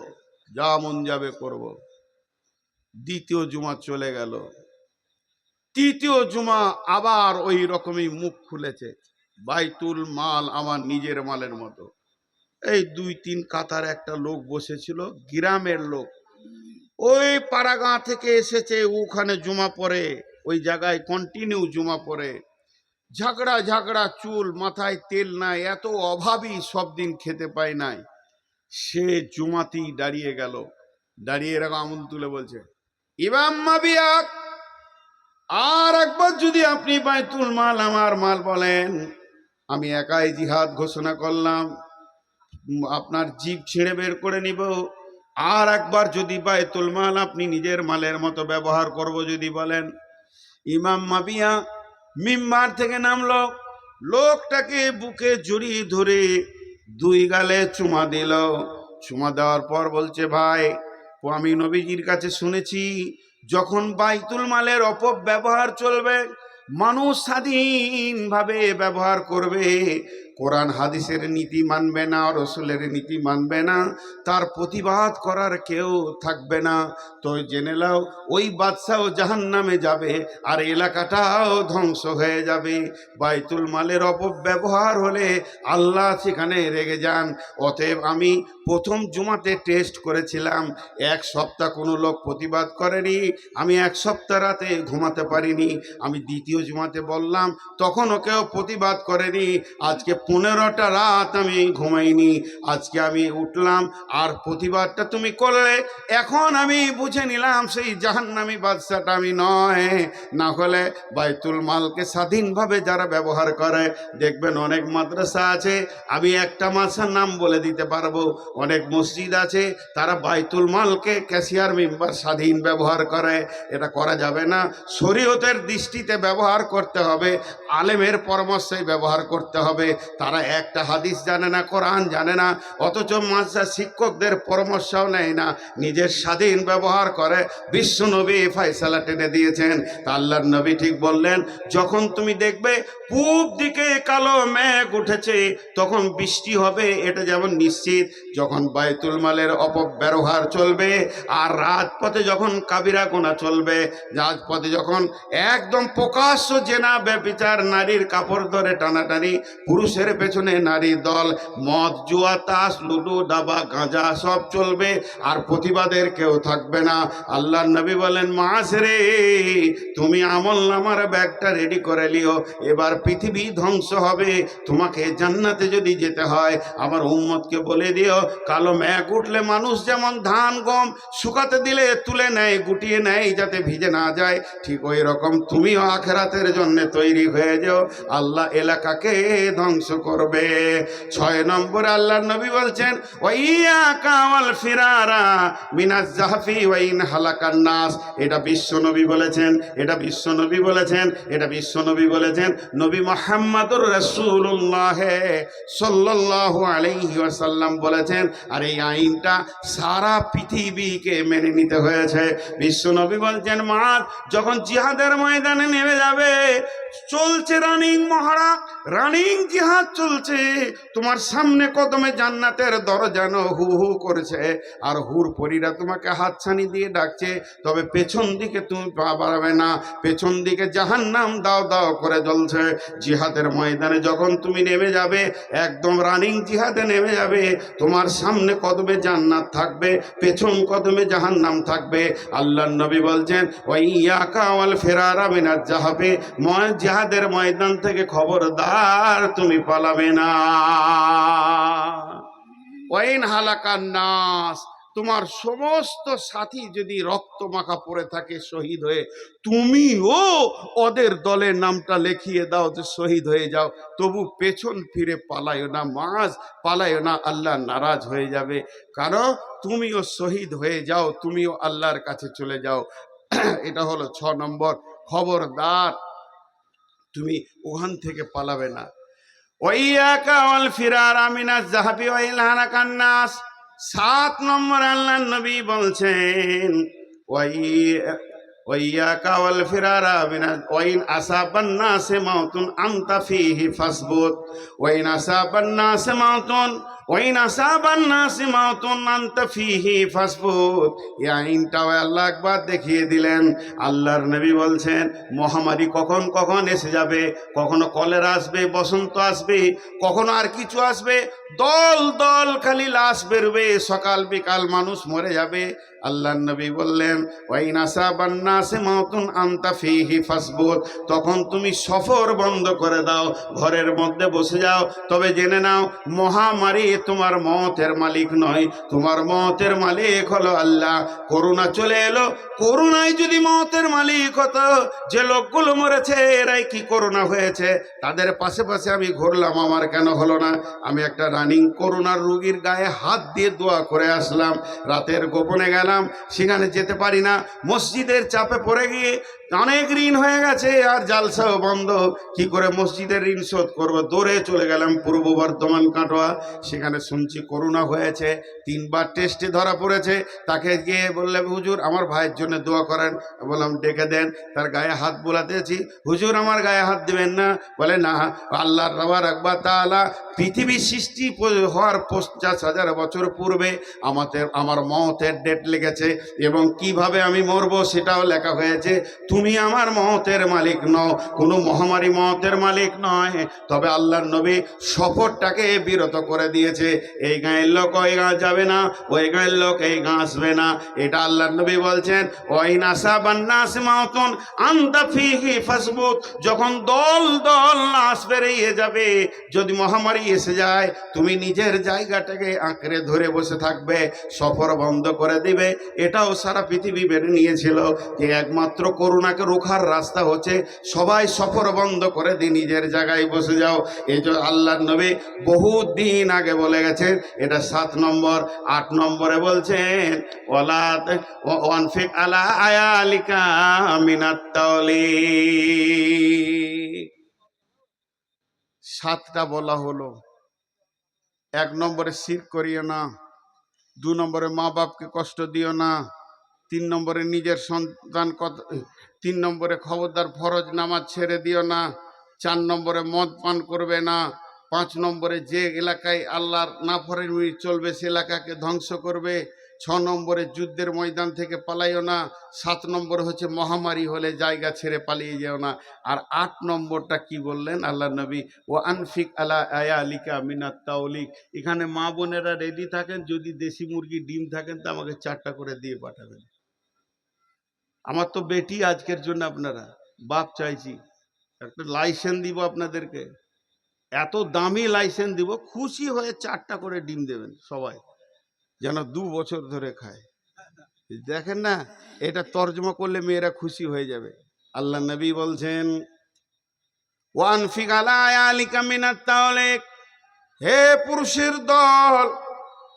S1: যা মন যাবে করব। দ্বিতীয় জুমা চলে গেল, তৃতীয় জুমা আবার ওই রকমই মুখ খুলেছে, বাইতুল মাল আমার নিজের মালের মতো। এই 2-3 কাতার একটা লোক বসেছিল, গ্রামের লোক, ওই পাড়াগাঁ থেকে এসেছে, ওখানে জুমা পড়ে, ওই জায়গায় কন্টিনিউ জুমা পড়ে, ঝাগড়া ঝাগড়া চুল, মাথায় তেল নাই, এত অভাবী, সব দিন খেতে পায় নাই। সে জুমাতেই দাঁড়িয়ে গেল, দাঁড়িয়ে এরকম আঙুল তুলে বলছে, ইমাম মাবিয়া, আর একবার যদি আপনি বাইতুল মাল আমার মাল বলেন, আমি একাই জিহাদ ঘোষণা করলাম, আপনার জিভ ছিঁড়ে বের করে নিব। আর একবার যদি বাইতুল মাল আপনি নিজের মালের মতো ব্যবহার করব যদি বলেন। ইমাম মাবিয়া মিম্বার থেকে নামলো, লোকটাকে বুকে জড়িয়ে ধরে 2 গালে চুমা দিল। চুমা দেওয়ার পর বলছে, ভাই, আমি নবীজির কাছে শুনেছি, যখন বাইতুল মালের অপব্যবহার চলবে, মানুষ স্বাধীনভাবে ব্যবহার করবে, কোরআন হাদিসের নীতি মানবে না, রসুলের নীতি মানবে না, তার প্রতিবাদ করার কেউ থাকবে না, তো জেনে নাও ওই বাদশাও জাহান্নামে যাবে আর এলাকাটাও ধ্বংস হয়ে যাবে। বাইতুল মালের অপব্যবহার হলে আল্লাহ সেখানে রেগে যান। অতএব আমি প্রথম জুমাতে টেস্ট করেছিলাম, 1 সপ্তাহ কোনো লোক প্রতিবাদ করেনি, আমি 1 সপ্তাহ রাতে ঘুমাতে পারিনি। আমি দ্বিতীয় জুমাতে বললাম, তখনও কেউ প্রতিবাদ করেনি। আজকে 15টা রাত আমি ঘুমাইনি, আজকে আমি উঠলাম আর প্রতিবাদটা তুমি করলে, এখন আমি বুঝে নিলাম সেই জাহান্নামী বাদশাটা আমি নয়। না হলে বাইতুল মালকে স্বাধীনভাবে যারা ব্যবহার করে, দেখবেন অনেক মাদ্রাসা আছে, আমি একটা মাদ্রাসার নাম বলে দিতে পারবো, অনেক মসজিদ আছে, তারা বাইতুল মালকে ক্যাশিয়ার মেম্বার স্বাধীন ব্যবহার করে। এটা করা যাবে না, শরীয়তের দৃষ্টিতে ব্যবহার করতে হবে, আলেমের পরামর্শে ব্যবহার করতে হবে। তারা একটা হাদিস জানে না, কোরআন জানে না, অথচ মাদ্রাসা শিক্ষকদের পরামর্শও নেয় না, নিজের স্বাধীন ব্যবহার করে। বিশ্ব নবী ফয়সালা টেনে দিয়েছেন। তা আল্লাহর নবী ঠিক বললেন, যখন তুমি দেখবে পূব দিকে কালো মেঘ উঠেছে, তখন বৃষ্টি হবে, এটা যেমন নিশ্চিত। যখন বাইতুল মালের অপব্যবহার চলবে, আর রাজপথে যখন কাবিরা গোনা চলবে, রাজপথে যখন একদম প্রকাশ্য জেনা ব্যভিচার, নারীর কাপড় ধরে টানাটানি, পুরুষের পেছনে নারীর দল, মদ জুয়া তাস লুডো দাবা গাঁজা সব চলবে, আর প্রতিবাদের কেউ থাকবে না। আল্লাহর নবী বলেন, মাস রে, তুমি আমল নামার ব্যাগটা রেডি করে লিও, এবার পৃথিবী ধ্বংস হবে, তোমাকে জান্নাতে যদি যেতে হয় আমার উম্মতকে বলে দিও, কালো মেঘ উঠলে মানুষ যেমন ধান গম শুকাতে দিলে তুলে নেয়, গুটিয়ে নেয় যাতে ভিজে না যায়, ঠিক ওই রকম তুমিও আখেরাতের জন্য তৈরি হয়ে যাও, আল্লাহ এলাকাকে ধ্বংস করবে। 6 নম্বরে আল্লাহর নবী বলছেন, ওয়াইয়া কাওয়াল ফিরারা মিনাজ জাহফি ওয়াইন হালাকান নাস। এটা বিশ্ব নবী বলেছেন, এটা বিশ্ব নবী বলেছেন, এটা বিশ্ব নবী বলেছেন, নবী মুহাম্মদুর রাসূলুল্লাহ সাল্লাল্লাহু আলাইহি ওয়াসাল্লাম বলেছেন। আর এই আইনটা সারা পৃথিবীকে মেনে নিতে হয়েছে। বিশ্ব নবী বলছেন, মাদ যখন জিহাদের ময়দানে নেমে যাবে, চলছে রানিং মহড়া, রানিং জিহাদ জান্নাত চলছে, তোমার সামনে কদমে জান্নাতের দরজা হু হু করেছে, আর হুর পরীরা তোমাকে হাতছানি দিয়ে ডাকছে, তবে পেছন দিকে তুমি পা বাড়াবে না, পেছন দিকে জাহান্নাম দাও দাও করে জ্বলছে। জিহাদের ময়দানে যখন তুমি নেমে যাবে, একদম রানিং জিহাদে নেমে যাবে, তোমার সামনে কদমে জান্নাত থাকবে, পেছন কদমে জাহান্নাম থাকবে। আল্লাহর নবী বলছেন, ওয়াইয়াকা ওয়াল ফিরারা মিনাজ জাহাবে, জিহাদের ময়দান থেকে খবরদার তুমি পালাবে না। ওয়াইন হালাকান নাস, তোমার সমস্ত সাথী যদি রক্ত মাখা পড়ে থাকে শহীদ হয়ে, তুমিও ওদের দলের নামটা লিখিয়ে দাও যে শহীদ হয়ে যাও, তবু পেছন ফিরে পালায়ো না, মাজ পালায়ো না, আল্লাহ নারাজ হয়ে যাবে। কারণ তুমিও শহীদ হয়ে যাও, তুমিও আল্লাহর কাছে চলে যাও। এটা হলো 6 নম্বর, খবরদার তুমি ওখান থেকে পালাবে না। ওয়াইয়াকা ওয়াল ফিরারা মিনাজ যাহাবি ওয়াইল হালাকান নাস। 7 নম্বর আল্লাহর নবী বলছেন, ওয়াইয়াকা ওয়াল ফিরারা মিনাজ ওয়াইন আসাবান নাসে মাউতুন আনতা ফীহি ফাসবুত, ওয়াইন আসাবান নাসে মাউতুন ওয়াইন আসাবান নাসে মাউতুন আনতা ফীহি ফাসবুত। এই আইনটাও আল্লাহ একবার দেখিয়ে দিলেন। আল্লাহর নবী বলছেন, মহামারী কখন কখন এসে যাবে, কখনো কলেরা আসবে, বসন্ত আসবে, কখনো আর কিছু আসবে, দল দল খালি লাশ বেরোবে, সকাল বিকাল মানুষ মরে যাবে। আল্লাহর নবী বললেন, ওয়াইন আসাবান নাসে মাউতুন আনতা ফীহি ফাসবুত, তখন তুমি সফর বন্ধ করে দাও, ঘরের মধ্যে বসে যাও। তবে জেনে নাও, মহামারী তোমার মতের মালিক নয়, তোমার মতের মালিক হলো আল্লাহ। করোনা চলে এলো, করোনায় যদি মতের মালিক হতো, যে লোকগুলো মরেছে এরাই কি করোনা হয়েছে, তাদের পাশে পাশে আমি ঘুরলাম, আমার কেন হলো না? আমি একটা রানিং করোনার রোগীর গায়ে হাত দিয়ে দোয়া করে আসলাম। রাতের গোপনে গেলাম, সেখানে যেতে পারি না, মসজিদের চাপে পড়ে গিয়ে অনেক ঋণ হয়ে গেছে, আর জালসাও বন্ধ, কি করে মসজিদের ঋণ শোধ করবো? দৌড়ে চলে গেলাম পূর্ব বর্ধমান কাটোয়া, সেখানে শুনছি করোনা হয়েছে, 3 বার টেস্টে ধরা পড়েছে। তাকে গিয়ে বললে, হুজুর আমার ভাইয়ের জন্য দোয়া করেন। বললাম ডেকে দেন। তার গায়ে হাত বোলাতেছি, হুজুর আমার গায়ে হাত দিবেন না। বলে না, আল্লাহর রাব্বুল তাআলা পৃথিবী সৃষ্টি হওয়ার 50,000 বছর পূর্বে আমার মওতের ডেট লেগেছে, এবং কিভাবে আমি মরবো সেটাও লেখা হয়েছে। তুমি আমার মওতের মালিক নও, কোনো মহামারী মওতের মালিক নয়। তবে আল্লাহর নবী সফরটাকে বিরত করে দিয়েছে, এই গাঁয়ের লোক ওই গাঁ যাবে না, ওই গাঁয়ের লোক এই গাঁ আসবে না। এটা আল্লাহর নবী বলছেন, ওয়াইন আসাবান নাস মাউতুন আনতা ফীহি ফাসবুত, যখন দল দল লাশ বেরিয়ে যাবে, যদি মহামারী এসে যায়, তুমি নিজের জায়গাটাকে আঁকড়ে ধরে বসে থাকবে, সফর বন্ধ করে দিবে। এটাও সারা পৃথিবী মেনে নিয়েছিল যে একমাত্র করোনাকে রোখার রাস্তা হচ্ছে সবাই সফর বন্ধ করে দিয়ে নিজের জায়গায় বসে যাও। এই যে আল্লাহর নবী বহুত দিন আগে বলে গেছেন। এটা 7 নম্বর। 8 নম্বরে বলছেন, ওয়ালাত ওয়ানফিক আলা আয়ালিকা মিনাত তাওলিক। 7টা বলা হলো। 1 নম্বরে শিরক করিও না, 2 নম্বরে মা বাপকে কষ্ট দিও না, 3 নম্বরে নিজের সন্তান 3 নম্বরে খবরদার ফরজ নামাজ ছেড়ে দিও না, 4 নম্বরে মদ পান করবে না, 5 নম্বরে যে এলাকায় আল্লাহর নাফরমানি চলবে সে এলাকাকে ধ্বংস করবে, 6 নম্বরে যুদ্ধের ময়দান থেকে পালাইও না, 7 নম্বর হচ্ছে মহামারী হলে জায়গা ছেড়ে পালিয়ে যেও না। আর 8 নম্বরটা কি বললেন আল্লাহ নবী, ও আনফিক আলা আয়ালিকা মিনাত তাওলিক। এখানে মা বোনেরা রেডি থাকেন, যদি দেশি মুরগি ডিম থাকেন তো আমাকে 4টা করে দিয়ে পাঠাবেন। আমার তো বেটি আজকের জন্য, আপনারা বাপ চাইছি, একটা লাইসেন্স দিব আপনাদেরকে, এত দামি লাইসেন্স দিব, খুশি হয়ে 4টা করে ডিম দেবেন সবাই, যেন 2 বছর ধরে খায়। দেখেন না, এটা তর্জমা করলে মেয়েরা খুশি হয়ে যাবে। আল্লাহ নবী বলছেন, ওয়ানফিক আলা আয়ালিকা মিনাত তাওলিক, হে পুরুষের দল,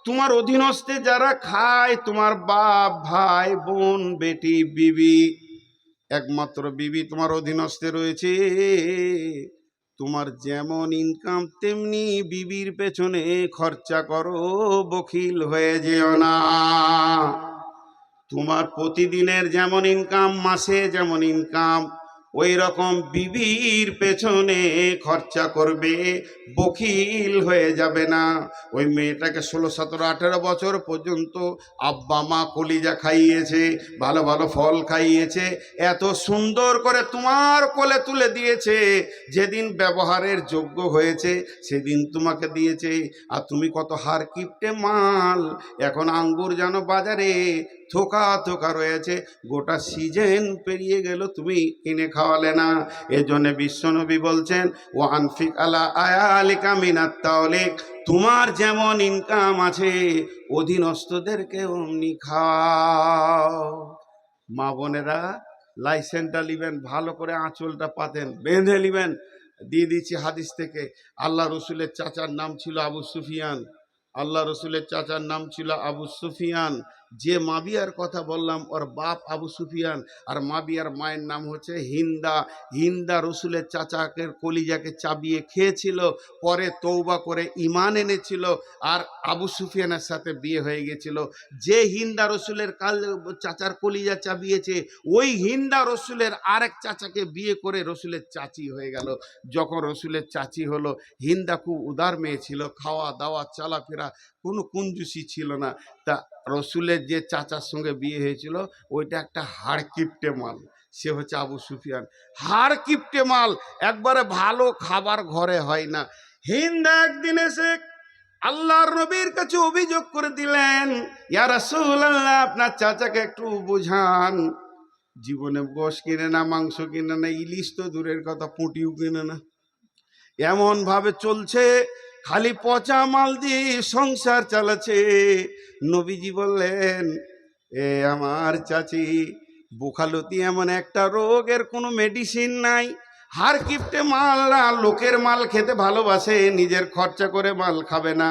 S1: তোমার অধীনস্থে যারা খায়, তোমার বাপ ভাই বোন বেটি বিবি, একমাত্র বিবি তোমার অধীনস্থে রয়েছে, তোমার যেমন ইনকাম তেমনি বিবির পেছনে খরচা করো, বখিল হয়ে যেও না। তোমার প্রতিদিনের যেমন ইনকাম, মাসে যেমন ইনকাম, ওই রকম বিবির পেছনে খরচা করবে, বখিল হয়ে যাবে না। ওই মেয়েটাকে 16, 17, 18 বছর পর্যন্ত আব্বা মা কলিজা খাইয়েছে, ভালো ভালো ফল খাইয়েছে, এত সুন্দর করে তোমার কোলে তুলে দিয়েছে, যেদিন ব্যবহারের যোগ্য হয়েছে সেদিন তোমাকে দিয়েছে। আর তুমি কত হার কিপটে মাল, এখন আঙ্গুর জানো বাজারে থোকা থোকা রয়েছে, গোটা সিজন পেরিয়ে গেল, তুমি কিনে খাওয়ালে না। এজন্য বিশ্বনবী বলছেন, ও আনফিক আলা আয়ালিকা মিনাত তাওলিক, তোমার যেমন ইনকাম আছে অধীনস্থদেরকে অমনি খাও। মা বোনেরা লাইসেন্সটা নিবেন, ভালো করে আঁচলটা পাতেন, বেঁধে নিবেন। দিয়ে দিচ্ছি হাদিস থেকে। আল্লাহ রসুলের চাচার নাম ছিল আবু সুফিয়ান। আল্লাহ রসুলের চাচার নাম ছিল আবু সুফিয়ান। যে মাবিয়ার কথা বললাম ওর বাপ আবু সুফিয়ান, আর মাবিয়ার মায়ের নাম হচ্ছে হিন্দা। হিন্দা রসুলের চাচাকে কলিজাকে চাবিয়ে খেয়েছিল, পরে তৌবা করে ঈমান এনেছিল, আর আবু সুফিয়ানের সাথে বিয়ে হয়ে গেছিল। যে হিন্দা রসুলের চাচার কলিজা চাবিয়েছে, ওই হিন্দা রসুলের আরেক চাচাকে বিয়ে করে রসুলের চাচি হয়ে গেল। যখন রসুলের চাচি হলো, হিন্দা খুব উদার মেয়ে ছিল, খাওয়া দাওয়া চলাফেরা কোনো কুঞ্জুসি ছিল না। তা রসুলের যে চাচার সঙ্গে বিয়ে হয়েছিল ওইটা একটা হাড় কিপটে মাল, সে হচ্ছে আবু সুফিয়ান। হাড় কিপটে মাল, একবারে ভালো খাবার ঘরে হয় না। হিন্দা একদিন এসে আল্লাহর নবীর কাছে অভিযোগ করে দিলেন, ইয়া রাসূলুল্লাহ, আপনার চাচাকে একটু বুঝান, জীবনে গোশ কিনে না, মাংস কিনে না, ইলিশ তো দূরের কথা, পুঁটিও কিনে না, এমন ভাবে চলছে, খালি পচা মাল দিয়ে সংসার চালাচ্ছে। নবীজি বললেন, এ আমার চাচি, বুখালতি এমন একটা রোগের কোনো মেডিসিন নাই। হার কিপটে মালরা লোকের মাল খেতে ভালোবাসে, নিজের খরচা করে মাল খাবে না।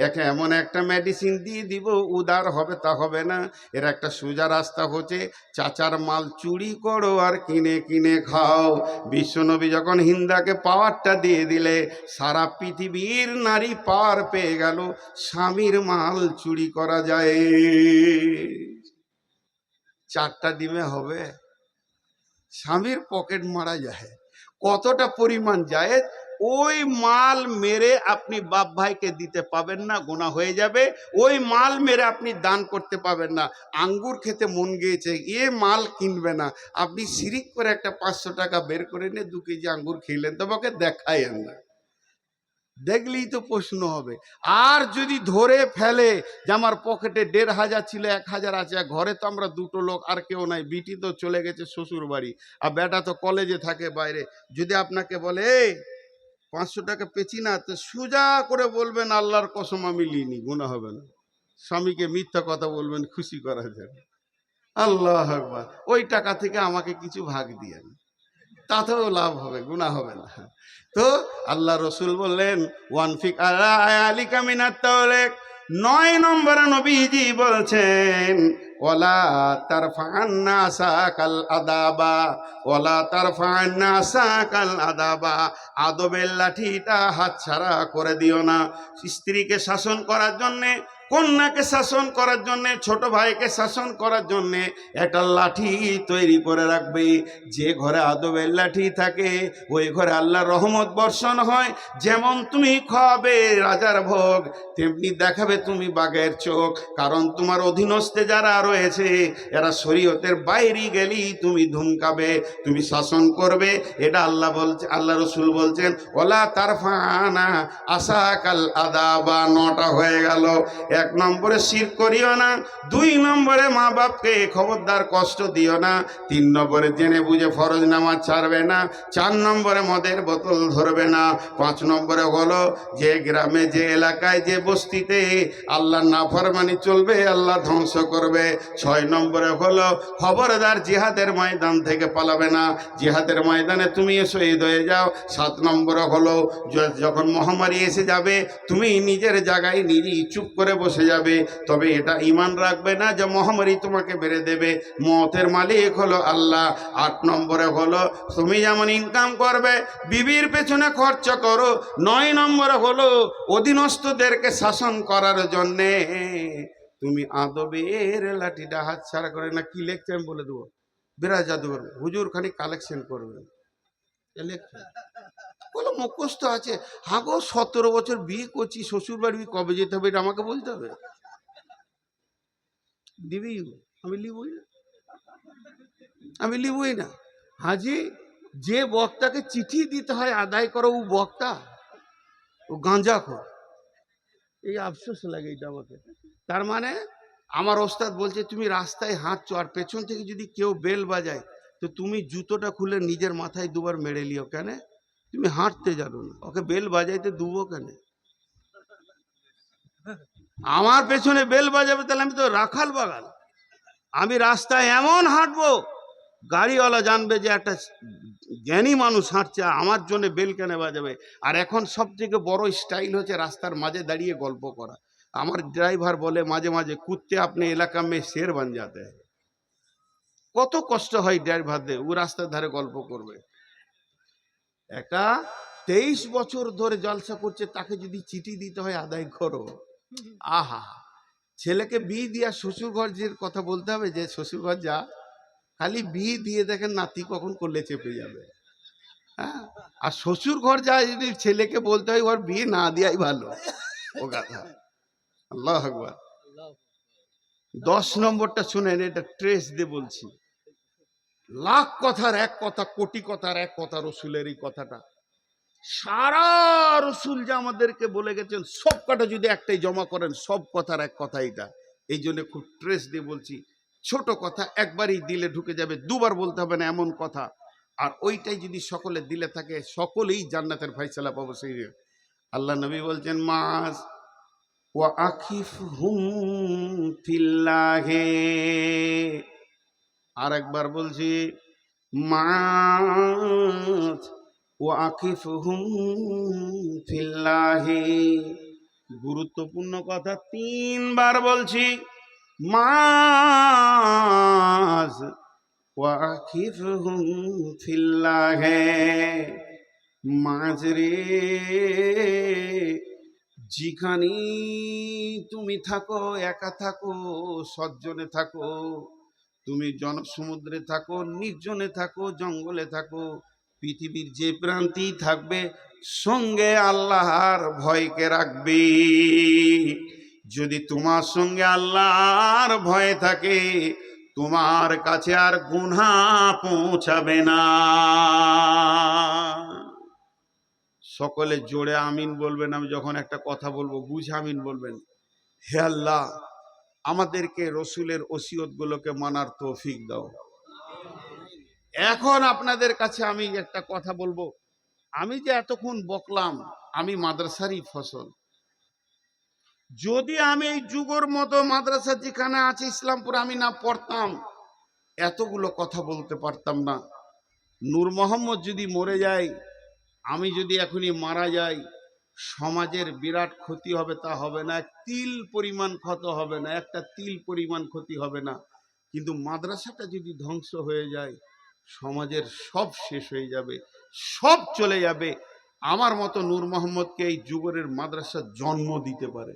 S1: একে এমন একটা মেডিসিন দিয়ে দিব, উদার হবে তা হবে না। এর একটা সোজা রাস্তা হচ্ছে, চাচার মাল চুরি করো আর কিনে কিনে খাও। বিশ্বনবী যখন হিন্দাকে পাওয়ারটা দিয়ে দিলে, সারা পৃথিবীর নারী পাওয়ার পেয়ে গেল, স্বামীর মাল চুরি করা যায়। 4টা ডিমে হবে, স্বামীর পকেট মারা যায়, কতটা পরিমাণ যায়, ওই মাল মেরে আপনি বাপ ভাইকে দিতে পাবেন না, গুনাহ হয়ে যাবে। ওই মাল মেরে আপনি দান করতে পাবেন না। আঙ্গুর খেতে মন গিয়েছে, এ মাল কিনবে না, আপনি শিরিক করে একটা 500 টাকা বের করে নিয়ে 2 কেজি আঙ্গুর খেলেন, তোমাকে দেখায়েন না, দেখলেই তো প্রশ্ন হবে। আর যদি ধরে ফেলে যে আমার পকেটে 1500 ছিল, 1000 আছে, ঘরে তো আমরা 2টো লোক, আর কেউ নাই, বিটি তো চলে গেছে শ্বশুর বাড়ি, আর বেটা তো কলেজে থাকে বাইরে, যদি আপনাকে বলে 500 টাকা পেছি না, তো সোজা করে বলবেন আল্লাহর কসম আমি লিনি, গুনাহ হবে না। স্বামীকে মিথ্যা কথা বলবেন খুশি করার জন্য, আল্লাহু আকবার, ওই টাকা থেকে আমাকে কিছু ভাগ দিয়েন, তাতেও লাভ হবে, গুনাহ হবে না। তো আল্লাহ রসুল বললেন, ওয়ানফিক আলা আয়ালিকা মিনাত তাওলিক। 9 নম্বরে নবীজি বলছেন, ওয়ালা তারফা'আন্না সাকাল আদাবা, ওয়ালা তারফা'আন্না সাকাল আদাবা, আদবের লাঠিটা হাতছাড়া করে দিও না। স্ত্রীকে শাসন করার জন্যে, কন্যাকে শাসন করার জন্যে, ছোট ভাইকে শাসন করার জন্যে একটা লাঠি তৈরি করে রাখবে। যে ঘরে আদবের লাঠি থাকে ওই ঘরে আল্লাহর রহমত বর্ষণ হয়। যেমন তুমি খাওয়াবে রাজার ভোগ, তেমনি দেখাবে তুমি বাঘের চোখ। কারণ তোমার অধীনস্থে যারা রয়েছে এরা শরীয়তের বাইরে গেলেই তুমি ধুমকাবে, তুমি শাসন করবে। এটা আল্লাহ বলছে, আল্লাহ রসুল বলছেন, ওলা তারফা'আনা আসাকাল আদাবা। 9টা হয়ে গেল। 1 নম্বরে শিরক করিও না, 2 নম্বরে মা বাপকে খবরদার কষ্ট দিও না, 3 নম্বরে জেনে বুঝে ফরজ নামাজ ছাড়বে না, 4 নম্বরে মদের বোতল ধরবে না, 5 নম্বরে হলো যে গ্রামে, যে এলাকায়, যে বস্তিতে আল্লাহর নাফরমানি চলবে আল্লাহ ধ্বংস করবে। 6 নম্বরে হলো খবরদার জিহাদের ময়দান থেকে পালাবে না, জিহাদের ময়দানে তুমি শহীদ হয়ে যাও। 7 নম্বরে হলো যখন মহামারী এসে যাবে তুমি নিজের জায়গায় নিজেই চুপ করে বসে যাবে, তবে এটা ঈমান রাখবে না যে মহামারী তোমাকে বেড়ে দেবে, মতের মালিক হলো আল্লাহ। 8 নম্বরে হলো তুমি যেমন ইনকাম করবে বিবির পেছনে খরচা করো। 9 নম্বরে হলো অধীনস্থদেরকে শাসন করার জন্যে তুমি আদবের লাঠিটা হাত ছাড়া করে না। কি লেখছে আমি বলে দেবো, বিরাট জাদুঘর, হুজুর খানি কালেকশন করবেন। বলো মুখস্থ আছে। হ্যাঁ গো 17 বছর বিয়ে করছি, শ্বশুর বাড়ি কবে যেতে হবে এটা আমাকে বলতে হবে? দিবি? আমি লিবই না, আমি লিবই না। হাজি, যে বক্তাকে চিঠি দিতে হয় আদায় করো, ও বক্তা, ও গাঁজা খো। এই আফসোস লাগে এটা আমাকে। তার মানে আমার ওস্তাদ বলছে তুমি রাস্তায় হাঁটছো আর পেছন থেকে যদি কেউ বেল বাজায় তো তুমি জুতোটা খুলে নিজের মাথায় দুবার মেরে লিও। কেন? তুমি হাঁটতে জানো না, ওকে বেল বাজাইতে দুবো কেন? আমার পেছনে বেল বাজাবে তাহলে আমি তো রাখাল বাগাল। আমি রাস্তায় এমন হাঁটবো গাড়িওয়ালা জানবে যে একটা জ্ঞানী মানুষ হাঁটছে, আমার জন্য বেল কেন বাজাবে? আর এখন সব থেকে বড় স্টাইল হচ্ছে রাস্তার মাঝে দাঁড়িয়ে গল্প করা। আমার ড্রাইভার বলে মাঝে মাঝে, কুত্তে আপনি এলাকা মে শের বান যাতে। কত কষ্ট হয় ড্রাইভারদের, ও রাস্তার ধারে গল্প করবে। একটা 23 বছর ধরে জলসা করছে, তাকে যদি চিঠি দিতে হয় আদায় করো। আহা, ছেলেকে বিয়ে দিয়া শ্বশুর ঘর যে কথা বলতে হবে, যে শ্বশুর ঘর যা, খালি বিয়ে দিয়ে দেখেন নাতি কখন করলে চেপে যাবে। হ্যাঁ, আর শ্বশুর ঘর যা যদি ছেলেকে বলতে হয় ওর বিয়ে না দেওয়াই ভালো। ও কথা, আল্লাহ আকবার। 10 নম্বরটা শুনেন, এটা ট্রেস দিয়ে বলছি। লাখ কথার এক কথা, কোটি কথার এক কথা, রসুলের এই কথাটা সারা রসুল যে আমাদেরকে বলে গেছেন সব কটা যদি একটাই জমা করেন, সব কথার এক কথা এটা। এই জন্য খুব ট্রেস দিয়ে বলছি। ছোট কথা একবারই দিলে ঢুকে যাবে, দুবার বলতে হবে না এমন কথা। আর ওইটাই যদি সকলে দিলে থাকে, সকলেই জান্নাতের ফায়সালা পাবো। সেই আল্লাহ নবী বলছেন, মাস ওয়া আখিফহুম ফিল্লাহে। আর একবার বলছি, মাস ওয়া আখিফহুম ফিল্লাহি। গুরুত্বপূর্ণ কথা 3বার বলছি, মাস ওয়া আখিফহুম ফিল্লাহি। মাঝরে যেখানে তুমি থাকো, একা থাকো, সজ্জনে থাকো, তুমি জনসমুদ্রে থাকো, নির্জনে থাকো, জঙ্গলে থাকো, পৃথিবীর যে প্রান্তেই থাকবে, সঙ্গে আল্লাহর ভয়কে রাখবে। যদি তোমার সঙ্গে আল্লাহর ভয় থাকে, তোমার কাছে আর গুনাহ পৌঁছাবে না। সকলে জোরে আমিন বলবেন। আমি যখন একটা কথা বলবো বুঝে আমিন বলবেন। হে আল্লাহ, আমাদেরকে রসুলের ওসিয়ত গুলোকে মানার তৌফিক দাও। এখন আপনাদের কাছে আমি একটা কথা বলবো। আমি যে এতক্ষণ বকলাম, আমি মাদ্রাসারই ফসল। যদি আমি এই যুগের মতো মাদ্রাসা যেখানে আছে ইসলামপুর আমি না পড়তাম, এতগুলো কথা বলতে পারতাম না। নূর মোহাম্মদ যদি মরে যায়, আমি যদি এখনই মারা যাই, সমাজের বিরাট ক্ষতি হবে। তা হবে না, তিল পরিমাণ ক্ষত হবে না, একটা তিল পরিমাণ ক্ষতি হবে না। কিন্তু মাদ্রাসাটা যদি ধ্বংস হয়ে যায়, সমাজের সব শেষ হয়ে যাবে, সব চলে যাবে। আমার মতো নূর মোহাম্মদকে এই যুগের মাদ্রাসা জন্ম দিতে পারে।